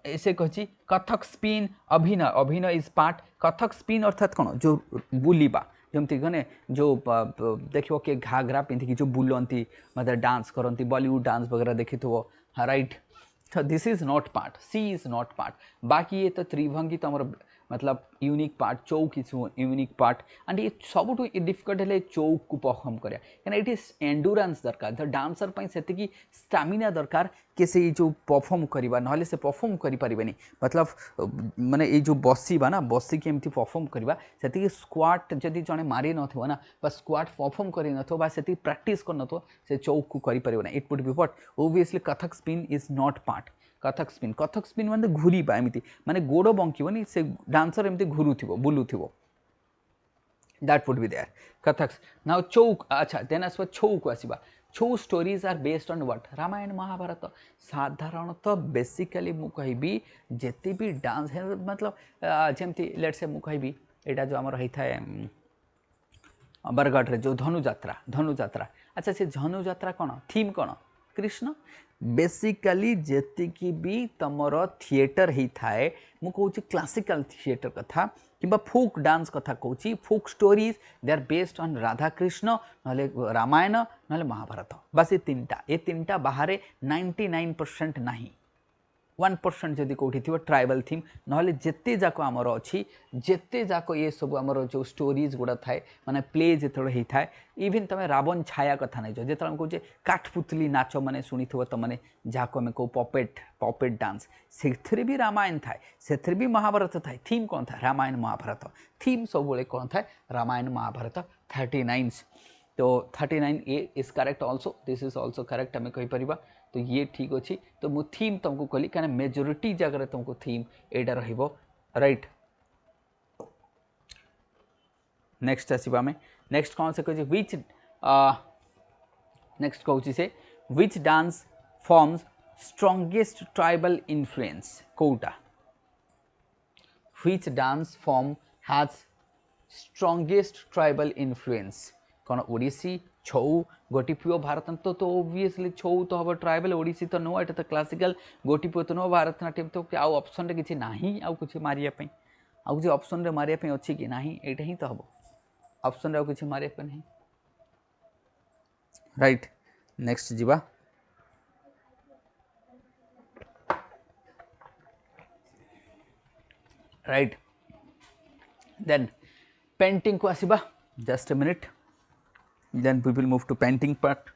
S1: ऐसे कही कथक स्पिन अभिनय अभिनय इज पार्ट कथक स्पिन अर्थात कौन जो बुलवा जमती गने जो देखो कि घाघरा पिंधिकी जो बुलती मतलब डांस करती बॉलीवुड डांस वगैरह देखी राइट तो this is not part C is not part बाकी ये तो त्रिभंगी तुम मतलब unique part Chowk is unique part and ये सब डिफिकल्ट है चौक को परफॉर्म करा कहीं ये एंडुरांस दरकार द डांसर से स्टामिना दरकार कि से जो परफॉर्म करवा ना से परफॉर्म करें मतलब माने ये जो बसवा ना बसिक एमती परफॉर्म करवा से स्क्वाट जदि जड़े मारी ना स्क्वाट परफॉर्म कर से प्राक्ट कर से चौक को करें it would be what obviously Kathak spin is not part Kathak spin माने घूरीबा एमती माने गोड़ बंकनी से डांसर एमती घूरुथिबो बुलुथिबो that would be there Kathak now Chauka अच्छा देन आसवा छौ को आसीबा Chhau stories are based on what Ramayana Mahabharata साधारणतः बेसिकली मु कहबी जेते भी डांस है मतलब जेमती लेट से मु कहबी एटा जो हमर रही थाए बरगढ़ रे जो धनुजात्रा अच्छा से धनुजात्रा कौन थीम कौन कृष्ण बेसिकली जेतिकी भी तमर थिएटर ही थाए मु कहूँ क्लासिकल थिएटर कथा किंबा फोक डांस कथा कहूँ folk stories they are based on Radha Krishna नले रामायण नले महाभारत बस ये तीनटा बाहर 99% नहीं 1% जदि कौटी थी ट्राइबल थीम ना जिते जाक आमर अच्छी जिते जाक ये सब आमर जो स्टोरीज गुड़ा थाए माने प्ले जो होता है इवन तुम रावण छाया कथा नहीं जो कहे काठपुतली नाच मैंने शुणी तुमने जहाँ आम कौ पपेट डांस से भी रामायण थाए से भी महाभारत थाए थीम कौन था रामायण महाभारत थीम सब कौन था रामायण महाभारत 39 तो 39 A is correct also this is also correct आम कहीपर तो ये ठीक अच्छी तो मु थीम तुमको कहली क्या मेजोरिटी जगह तुमको थीम एटा रहिबो राइट नेक्स्ट आसीबा में नेक्स्ट कौन से कहे व्हिच नेक्स्ट कहूँ say which dance forms strongest tribal influence कोटा which dance form has strongest tribal influence कौन ओडिसी छौ गोटीपुओ भारतनाट्यम तो ओबियसली छौ तो हम ट्राइबल ओडिसी तो नुह एटा तो क्लासिकल गोटीपुओ तो नुह भारतनाट्यम तो आउ ऑप्शन रे किछि नाही आउ कुछ मारिया पई आउ कुछ ऑप्शन रे मारिया पई अछि कि नाही एटा ही तो हबो ऑप्शन रे आउ कुछ मारिया पई नहीं राइट नेक्स्ट जीवा राइट देन पेंटिंग को आसीबा just a minute then we will move to painting part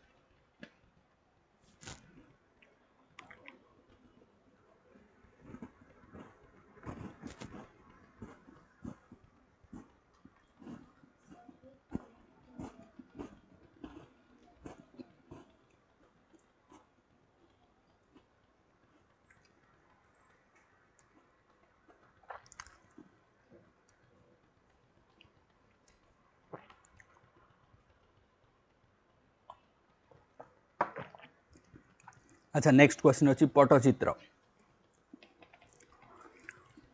S1: अच्छा नेक्स्ट क्वेश्चन अच्छी पट्टचित्र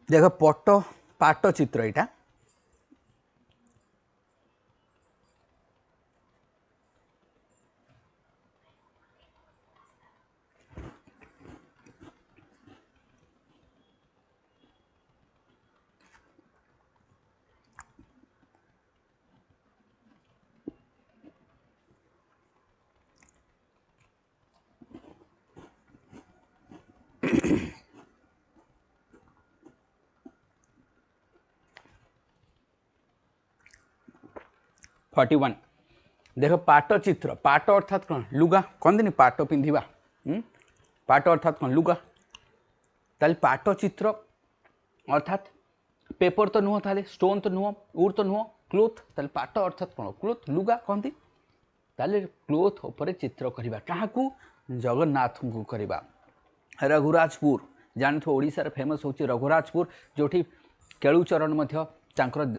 S1: देख पाटचित्र यहाँ 41 देख पाटचित्र पाट अर्थात कौन लुगा कहते पाट पिंधा पाट अर्थात कौन लुगा ताल पाटचित्र अर्थात पेपर तो नुह ताले स्टोन तो नुह उड तो नुह क्लोथ ताल पाट अर्थात कौन क्लोथ लुगा कहती ताले क्लोथ उपर चित्र करवा क्या जगन्नाथ को करवा रघुराजपुर जानी ओडार फेमस हूँ रघुराजपुर जो Kelucharan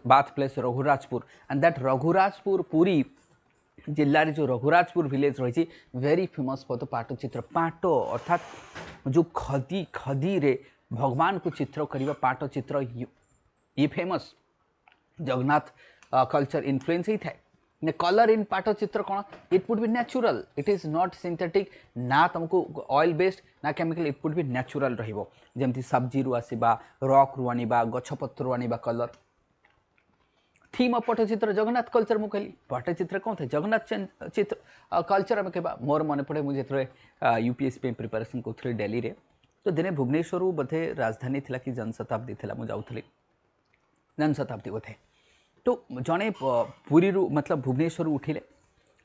S1: bath place Raghurajpur and that Raghurajpur Puri जिल्ला रे जो रघुराजपुर विलेज रही वेरी फेमस फॉर द पाटचित्र पाट अर्थात जो खदी खदी रे भगवान को चित्र करवा पाटचित्र ये फेमस जगन्नाथ कल्चर इन्फ्लुएंस ही थाए कलर इन पाटचित्र कौन it would be natural it is not synthetic ना तुमको ऑयल बेस्ड ना chemical it would be natural रही सब्जी रु आसवा रॉक रु आनिबा गछपत्र रु आनिबा colour theme of Pattachitra Jagannath culture मुझे कहली पट्टचित्र कौन थे जगन्नाथ चित्र कल्चर आम कह मोर मन पड़े मुझे यूपीएससी प्रिपेरेसन करूँ दिल्ली रे तो दिने भुवनेश्वर बोधे राजधानी थिला कि जनशताब्दी थिला मु जाऊथली जनशताब्दी बोधे तो जड़े पुरी मतलब भुवनेश्वर उठिले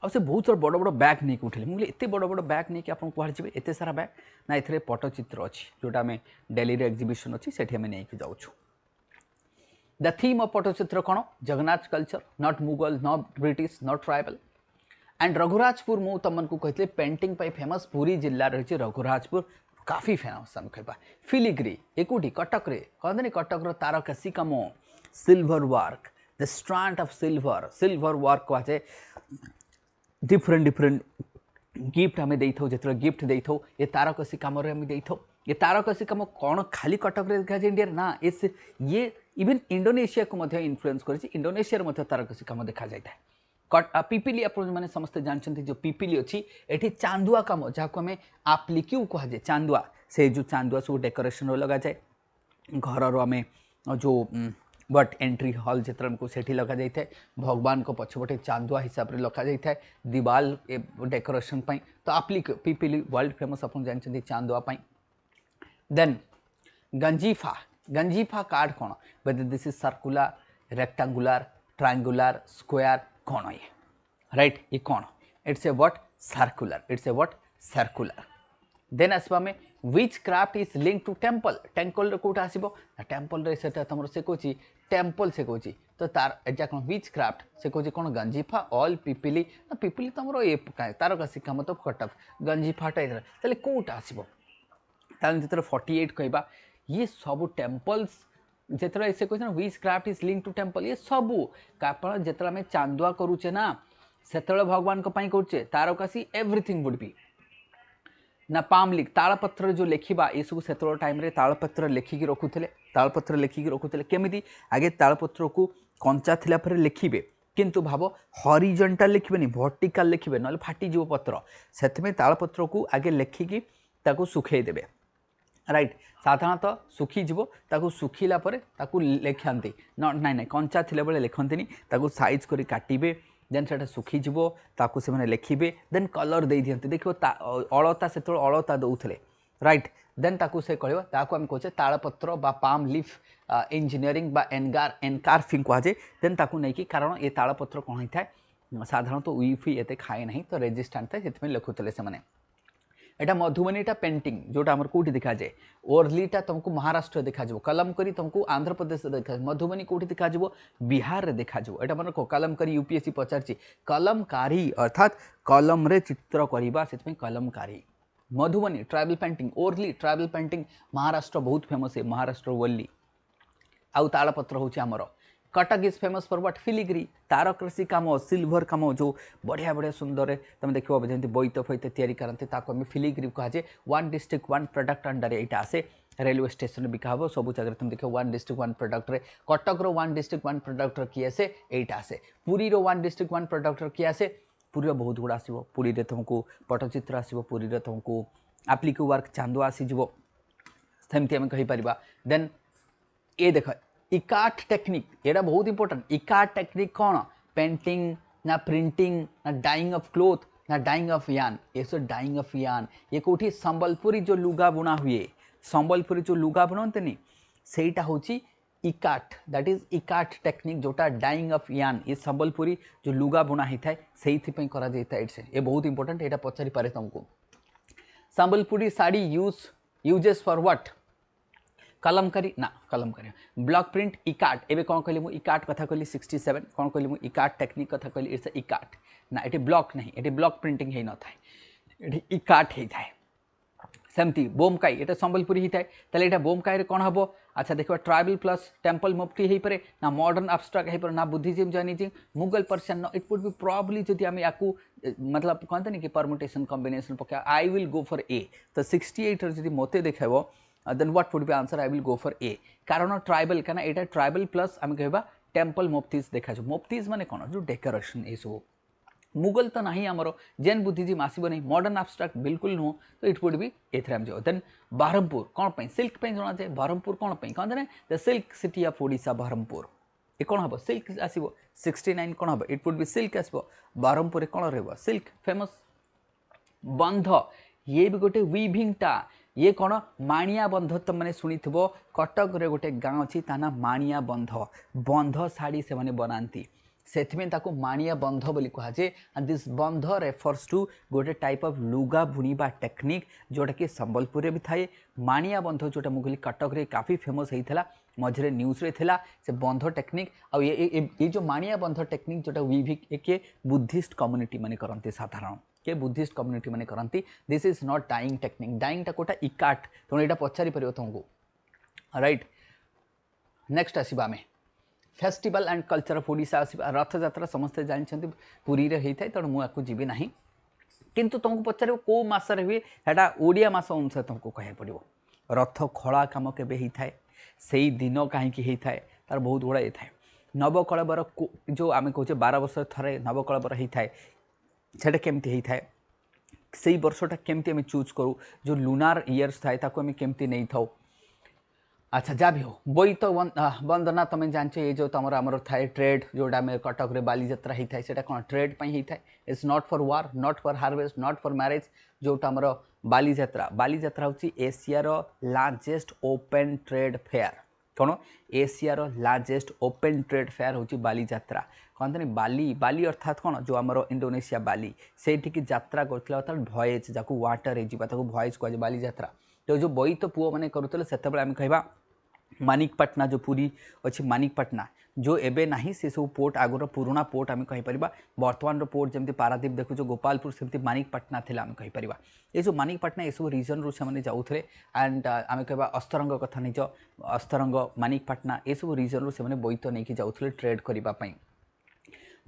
S1: आ से बहुत सारा बड़ बड़ बैग नहीं उठिले मुझे एत बड़ बड़ बैग नहीं आप कहे एत सारा बैग ना ये पट्टचित्र अच्छी जोटा आम दिल्ली रे एग्जिबिशन अच्छी से नहीं जाऊँ द थीम ऑफ पट्टचित्र कौन Jagannath culture not Mughal not British not tribal and Raghurajpur मु तुमको कहते पेंटिंग पे फेमस पुरी जिल्ला रही रघुराजपुर काफी फेमस आम कह फिलिग्री एकूटी कटक रे कहते Cuttack Tarakasi cum silver work the strand of silver silver work कहुए डिफरेंट डिफरेंट गिफ्ट आम देथो जो गिफ्ट देथो ये तारकसी कम देथो ये तारकसी कम कौन खाली कटक रे देखा इंडिया ना ये इवन इंडोनेशिया को इन्फ्लुएंस कर इंडोनेशिया तारकसी कम देखा जाए पिपिली आपने समस्ते जानते जो पिपिली अच्छी ये चांदुआ कम जहाँ आम आप्लिक्यू कहुए चांदुआ से जो चांदुआ सब डेकोरेशन लगा जाए घर आम जो बट एंट्री हॉल जिते आमको से लग जाए भगवान को पछपटे चांदुआ हिसाब से लखा जाए दीवाल डेकोरेशन तो आप्लिक्यू पिपिली वर्ल्ड फेमस आप जानते चांदुआ देन गंजीफा गंजीफा कार्ड कौन whether this is circular rectangular triangular square कौन ये राइट ये कौन it's a what circular it's a what circular then आसवा में which craft is link to temple temple कौट आसो टेम्पल रे सेटा तुम से कौन टेम्पल से कौन तो तार एटा कौन विच क्राफ्ट से कौन कौन गंजीफा ऑल पिपिली पिपिली तुम ये तारकसी कम तो कटक गंजीफाटा ताले कौट आसो जो 48 कहवा ये सब टेम्पल्स जिते से कहते which craft is link to temple ये सबू कारण जिते आम चांदुआ करुचे ना से भगवान करुचे तारकसी एवरीथिंग वुड बी ना पाम लिख तालपत्र जो लिखा ये सब से टाइम तालपत्र लिखिकी रखुले तालपत्र लिखिकी रखुले केमी आगे तालपत्र को कंचा थिला पर लिखिबे किंतु भाव हॉरिजॉन्टल लिखिबेनी वर्टिकल लिखिबे ना फाटीज पत्र से तालपत्र को आगे लिखिकी ताकू सुखे देबे राइट साधारणतः सुखीजीव ताकू सुखिला परे ताकू लिखती नाई नाई कंचा थिला बेले लिखंतिनी ताकू साइज करी काटिबे देन से सुखीजीव ताकू से माने लिखिबे देन कलर दे दियंती देखिबो अलता से अलता दउथले राइट देन ताकू से कहबो ताकू हम कहचे तालपत्र बा पाम लीफ इंजीनियरिंग बा एनकार्फिंग कहुए देन ताकू नहीं कि कारण ये तालपत्र कौन होता है साधारणतः उईफी एते खाए नहीं तो रेजिस्टेंट था से लिखुले से माने एटा मधुबनीटा पेंटिंग जोटा आमर कौटी देखा जाए ओरलीटा तुमको महाराष्ट्र देखा कलमकरी तुमको आंध्र प्रदेश देखा मधुबनी कौटी देखा बिहार रे देखा एटा मन कलमकरी यूपीएससी पचार कलमकारी अर्थात कलम रे चित्र करवा से Kalamkari Madhubani tribal painting Warli tribal painting Maharashtra बहुत फेमस है महाराष्ट्र वल्ली आउ तालपत्र हूँ आमर Cuttack is famous for what filigree Tarakasi cum silver cum जो बढ़िया बढ़िया सुंदर तुम देखो जमी बोईत फैत तैयारी करते आम फिलिग्री कहुए one district one product under यहाँ आसे रेलवे स्टेशन बिका हम सब जगह तुम देखो वन डिस्ट्रिक्ट वन प्रोडक्ट रे Cuttack one district one product किए आसे यहाँ आसे Puri one district one product किए आसे पुरी बहुत गुड़ा आसो पुरी तुमको पट्टचित्र आसो पुरी तुमको आप्लिक्यू वर्क चांदुआ आसीज सेमती आम कहीपर देन ये देख इकार्ट टेक्निक ये बहुत इंपोर्टेंट इकार्ट टेक्निक कौन पेंटिंग ना प्रिंटिंग ना डाइंग ऑफ क्लोथ ना डाइंग ऑफ यान ये सब डाइंग ऑफ यान ये कौटी संबलपुरी जो लुगा बुना हुए संबलपुरी जो लुगा बुनते सेटा हूँ इकाट दैट इज इकाट टेक्निक जोटा डाइंग ऑफ यान ये संबलपुरी जो लुगा बुना ही थाए से करा ये बहुत इंपोर्टेंट ये पचारि पारे तुमको Sambalpuri sari uses for what Kalamkari ना कलमकारी ब्लॉक प्रिंट इकाट एबे कौन कहली मु इकाट कथा कहली 67 कौन कहली मु इकाट टेक्निक कथा कहली इट्स इकाट ना एटी ब्लॉक नहीं एटी ब्लॉक प्रिंटिंग हे न थाए एटी इकाट हे थाए सेमती बोमकाई ये संबलपुरी ही थाए ताले एटा बोमकाई रे कोन हबो अच्छा देखो ट्राइबल प्लस टेम्पल मुफ्ती हे परे ना मॉडर्न एब्स्ट्रैक्ट हे परे ना Buddhism Jainism Mughal Persian no it would be probably जदि हम याकू मतलब कहते नहीं कि परमुटेशन कॉम्बिनेशन पका आई विल गो फॉर ए तो 68 जदि मते देखाबो then what would be answer I will go for a कारण ट्राइबल कहना एटा ट्राइबल प्लस आम कहबा टेम्पल मुफ्तीज देखा मुफ्तीज माने कोन जो डेकोरेशन ए सब मुगल तो नहीं आमर जैन बुद्धिज्म आसब नहीं मॉडर्न एब्स्ट्रैक्ट बिल्कुल नुह तो इट वुड बी एथरे हम जाओ देन बरहमपुर कौन पे सिल्क पे जना जाए बरहमपुर कौन पे कहते हैं the silk city of Odisha Berhampur ये कौन हम सिल्क आसो 69 कौन हम इट वुड बी सिल्क आसो बरहमपुर कौन रहा सिल्क फेमस बंध ये भी गोटे वीविंगटा ये कौन माणिया बंध तुम मैंने शुणी थो कटक रे गोटे गाँव अच्छी ता ना माणिया बंध शाढ़ी से माने बनाती से माणिया बंध बोली कहुए एंड दिस बंध रेफर्स टू गोटे टाइप ऑफ लुगा बुणीबा टेक्निक जोटा कि संबलपुर भी थाए माणिया बंध जोटा मुझे कटक रे काफ़ी फेमस होता मझे न्यूज़ रे थिला से बंध टेक्निक आ ये जो माणिया बंध टेक्निक जोटा वीविक के बुद्धिस्ट कम्युनिटी माने करते साधारण के बुद्धिस्ट कम्युनिटी माने करती this is not dyeing technique डाइंगटा कोटा इकाट तेणु यहाँ पचारि पार तुमको राइट नेक्स्ट आसवा आम festival and culture of Odisha आसवा रथ यात्रा समस्ते जानते पुरी रे होता है तेणु मुझे जीवी ना किंतु तुमको पचार कौ मसरे हुए है ओडिया मास अनुसार तुमको कह पड़ो रथ खड़ा कम केबे होता है से दिन कहीं होता है तार बहुत गुड़ाए थाए नवकलेबर जो आम कहे 12 वर्ष थे नवकलेबर होता है सेटा केमती होता है से वर्षटा केमती आम चूज करूँ जो लुनार इयर्स थाए ताको आम केमती नहीं था अच्छा जहाँ भी हो बोईत वंदना तुम जानचे ये जो तुम आमर थाए ट्रेड जोटा आम कटक रे बालीजात्रा होता है से कौन ट्रेड पर होता है it's not for war not for harvest not for marriage जोटा आमर बालीजात्रा हूँ एशियार लार्जेस्ट ओपन ट्रेड फेयर कौन एशियार लार्जेस्ट ओपन ट्रेड फेयर हूँ बालीजात्रा कहते बाली अर्थात कौन जो आमर इंडोनेशिया बाली से यात्रा करता अर्थात भयेज जहाँ वाटर हो भयेज कहुए बालीजात्रा तो जो बोईत पुओ मैंने करुले से आम कह मानिकपाटना जो पुरी अच्छी मानिकपाटना जो एबे नहीं से सब पोर्ट आगर पुराणा पोर्ट आम कहीपर बर्तमान पोर्ट जमी पारादीप देखु गोपालपुर सेमती मानिकपाटना थी आम कहीपर ये जो मानिकपाटना ये सब रिजन रू से जाऊे एंड आम कह अस्तरंग कथा नहीं अस्तरंग मानिकपाटना ये सब रिजन रू से बोईत नहीं जाऊे ट्रेड करने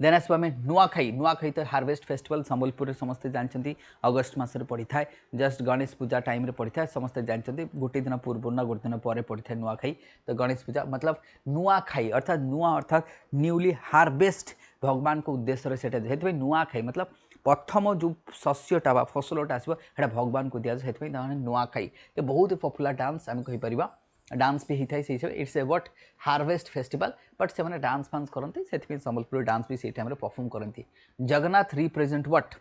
S1: देन आसो आम नुआखाई तो हार्वेस्ट फेस्टिवल संबलपुर समस्ते जानते अगस्ट मसरे पड़ी था जस्ट गणेश पूजा टाइम पड़ी था समस्ते जानते गोटे दिन पूर्व ना गोटे दिन पर पड़ी था नुआखाई तो गणेश पूजा मतलब नुआखाई अर्थात नुआ अर्थात न्यूली हार्वेस्ट भगवान को उद्देश्य से नुआखाई मतलब प्रथम जो शस्यटा बा फसलटा आसो भगवान को दिया जाए नुआखाई ये बहुत पपुलर डांस आम कहीपर डांस भी होता है से it's a what harvest festival but से मैंने डांस फांस करते से संबलपुर डांस भी से टाइम परफॉर्म करती जगन्नाथ रिप्रेजेंट व्हाट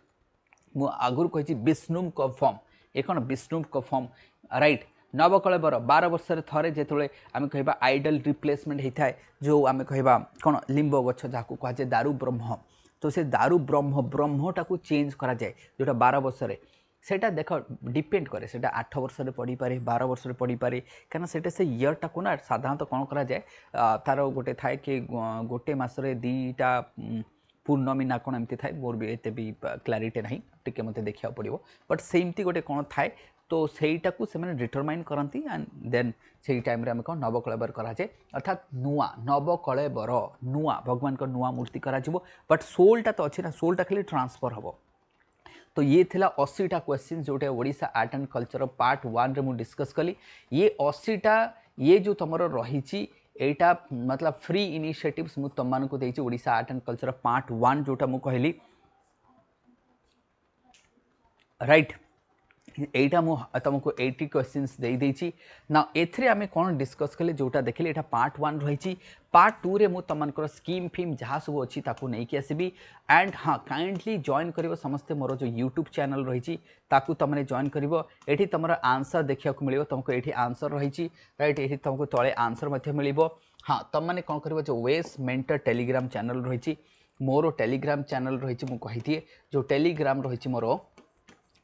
S1: मु आगुरी कही विष्णु का फॉर्म ये कौन विष्णु का फॉर्म राइट नवकलेबर 12 वर्ष थे जो आम कह आइडल रिप्लेसमेंट होता है जो आम कह कौन लिंब गछ जहाँ कहुए दारू ब्रह्म तो से दारू ब्रह्मटा को चेंज करा जाए जोटा 12 वर्ष सेटा देख डिपेंड करे सेटा 8 वर्ष पढ़ी पारे 12 वर्ष पढ़ी पारे कहीं सेटा से इयरटा को ना साधारणतः कौन करा जाए तार गोटे थाए कि गोटे मसरे दीटा पूर्णमी ना कौन एमती थाए मोर भी एते भी क्लारिटी ना टिके मत देखा पड़ो बट सेमती गोटे कौन थाए तो सहीटा को से डिटरमाइन करती एंड देन से टाइम आम कौन नवकलेबर कराए अर्थात नुआ नवकलेबर नुआ भगवान को नुआ मूर्ति करा बट सोलटा तो अच्छे ना सोलटा खाली ट्रांसफर हम तो ये थिला 80टा क्वेश्चन जोटे Odisha art and culture part 1 रे मु डिस्कस कली ये 80टा ये जो तुम रही एटा मतलब फ्री इनिशिएटिव्स मु तुम मानक देछि Odisha art and culture part 1 जोटा मु कहली राइट एटा मु तुमको 80 क्वेश्चंस दे देछि ना एथरे आमे कोन डिस्कस कले जोटा देखले एटा पार्ट 1 रही पार्ट 2 रे मु तमनकर स्कीम फिम जहाँ सब अच्छी ताकू नहीं कि आसबी एंड हाँ काइंडली जॉइन करिवो समस्ते मोर जो यूट्यूब चैनल रही ताकू तुमने जॉइन करिवो एठी तमरा आंसर देखिया को मिलिवो तुमको एठी आंसर रही राइट एठी तुमको तळे आंसर मध्य मिलिवो हाँ तुम मैंने कौन कर जो ओएस मेंटर टेलीग्राम चैनल रही मोर टेलीग्राम चैनल रही मुझे जो टेलीग्राम रही मोर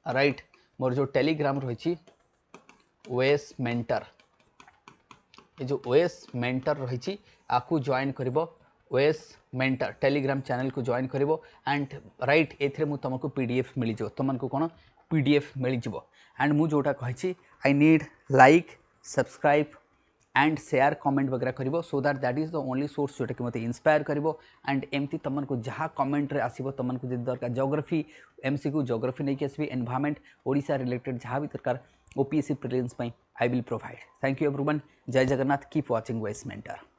S1: राइट मोर जो टेलीग्राम रही ओएस मेंटर ये जो ओएस मेंटर रही आपको जॉइन कर ओएस मेंटर टेलीग्राम चैनल को जॉइन कर एंड राइट एथरे मु तुमको पीडीएफ मिल जाव तुमको कौन पीडीएफ मिल जाव एंड मु जोटा कही I need like subscribe and share comment वगैरह करिवो so that is the only source जोटा कि मते इंस्पायर करिवो एंड एमती तुमको जहाँ कमेंट रे आसीबो तुमको जदि दरकार ज्योग्राफी एमसीक्यू ज्योग्राफी नहीं आसबि एनवायरनमेंट ओडिशा रिलेटेड जहाँ भी दरकार OPSC prelims I will provide thank you everyone Jai Jagannath keep watching OS mentor.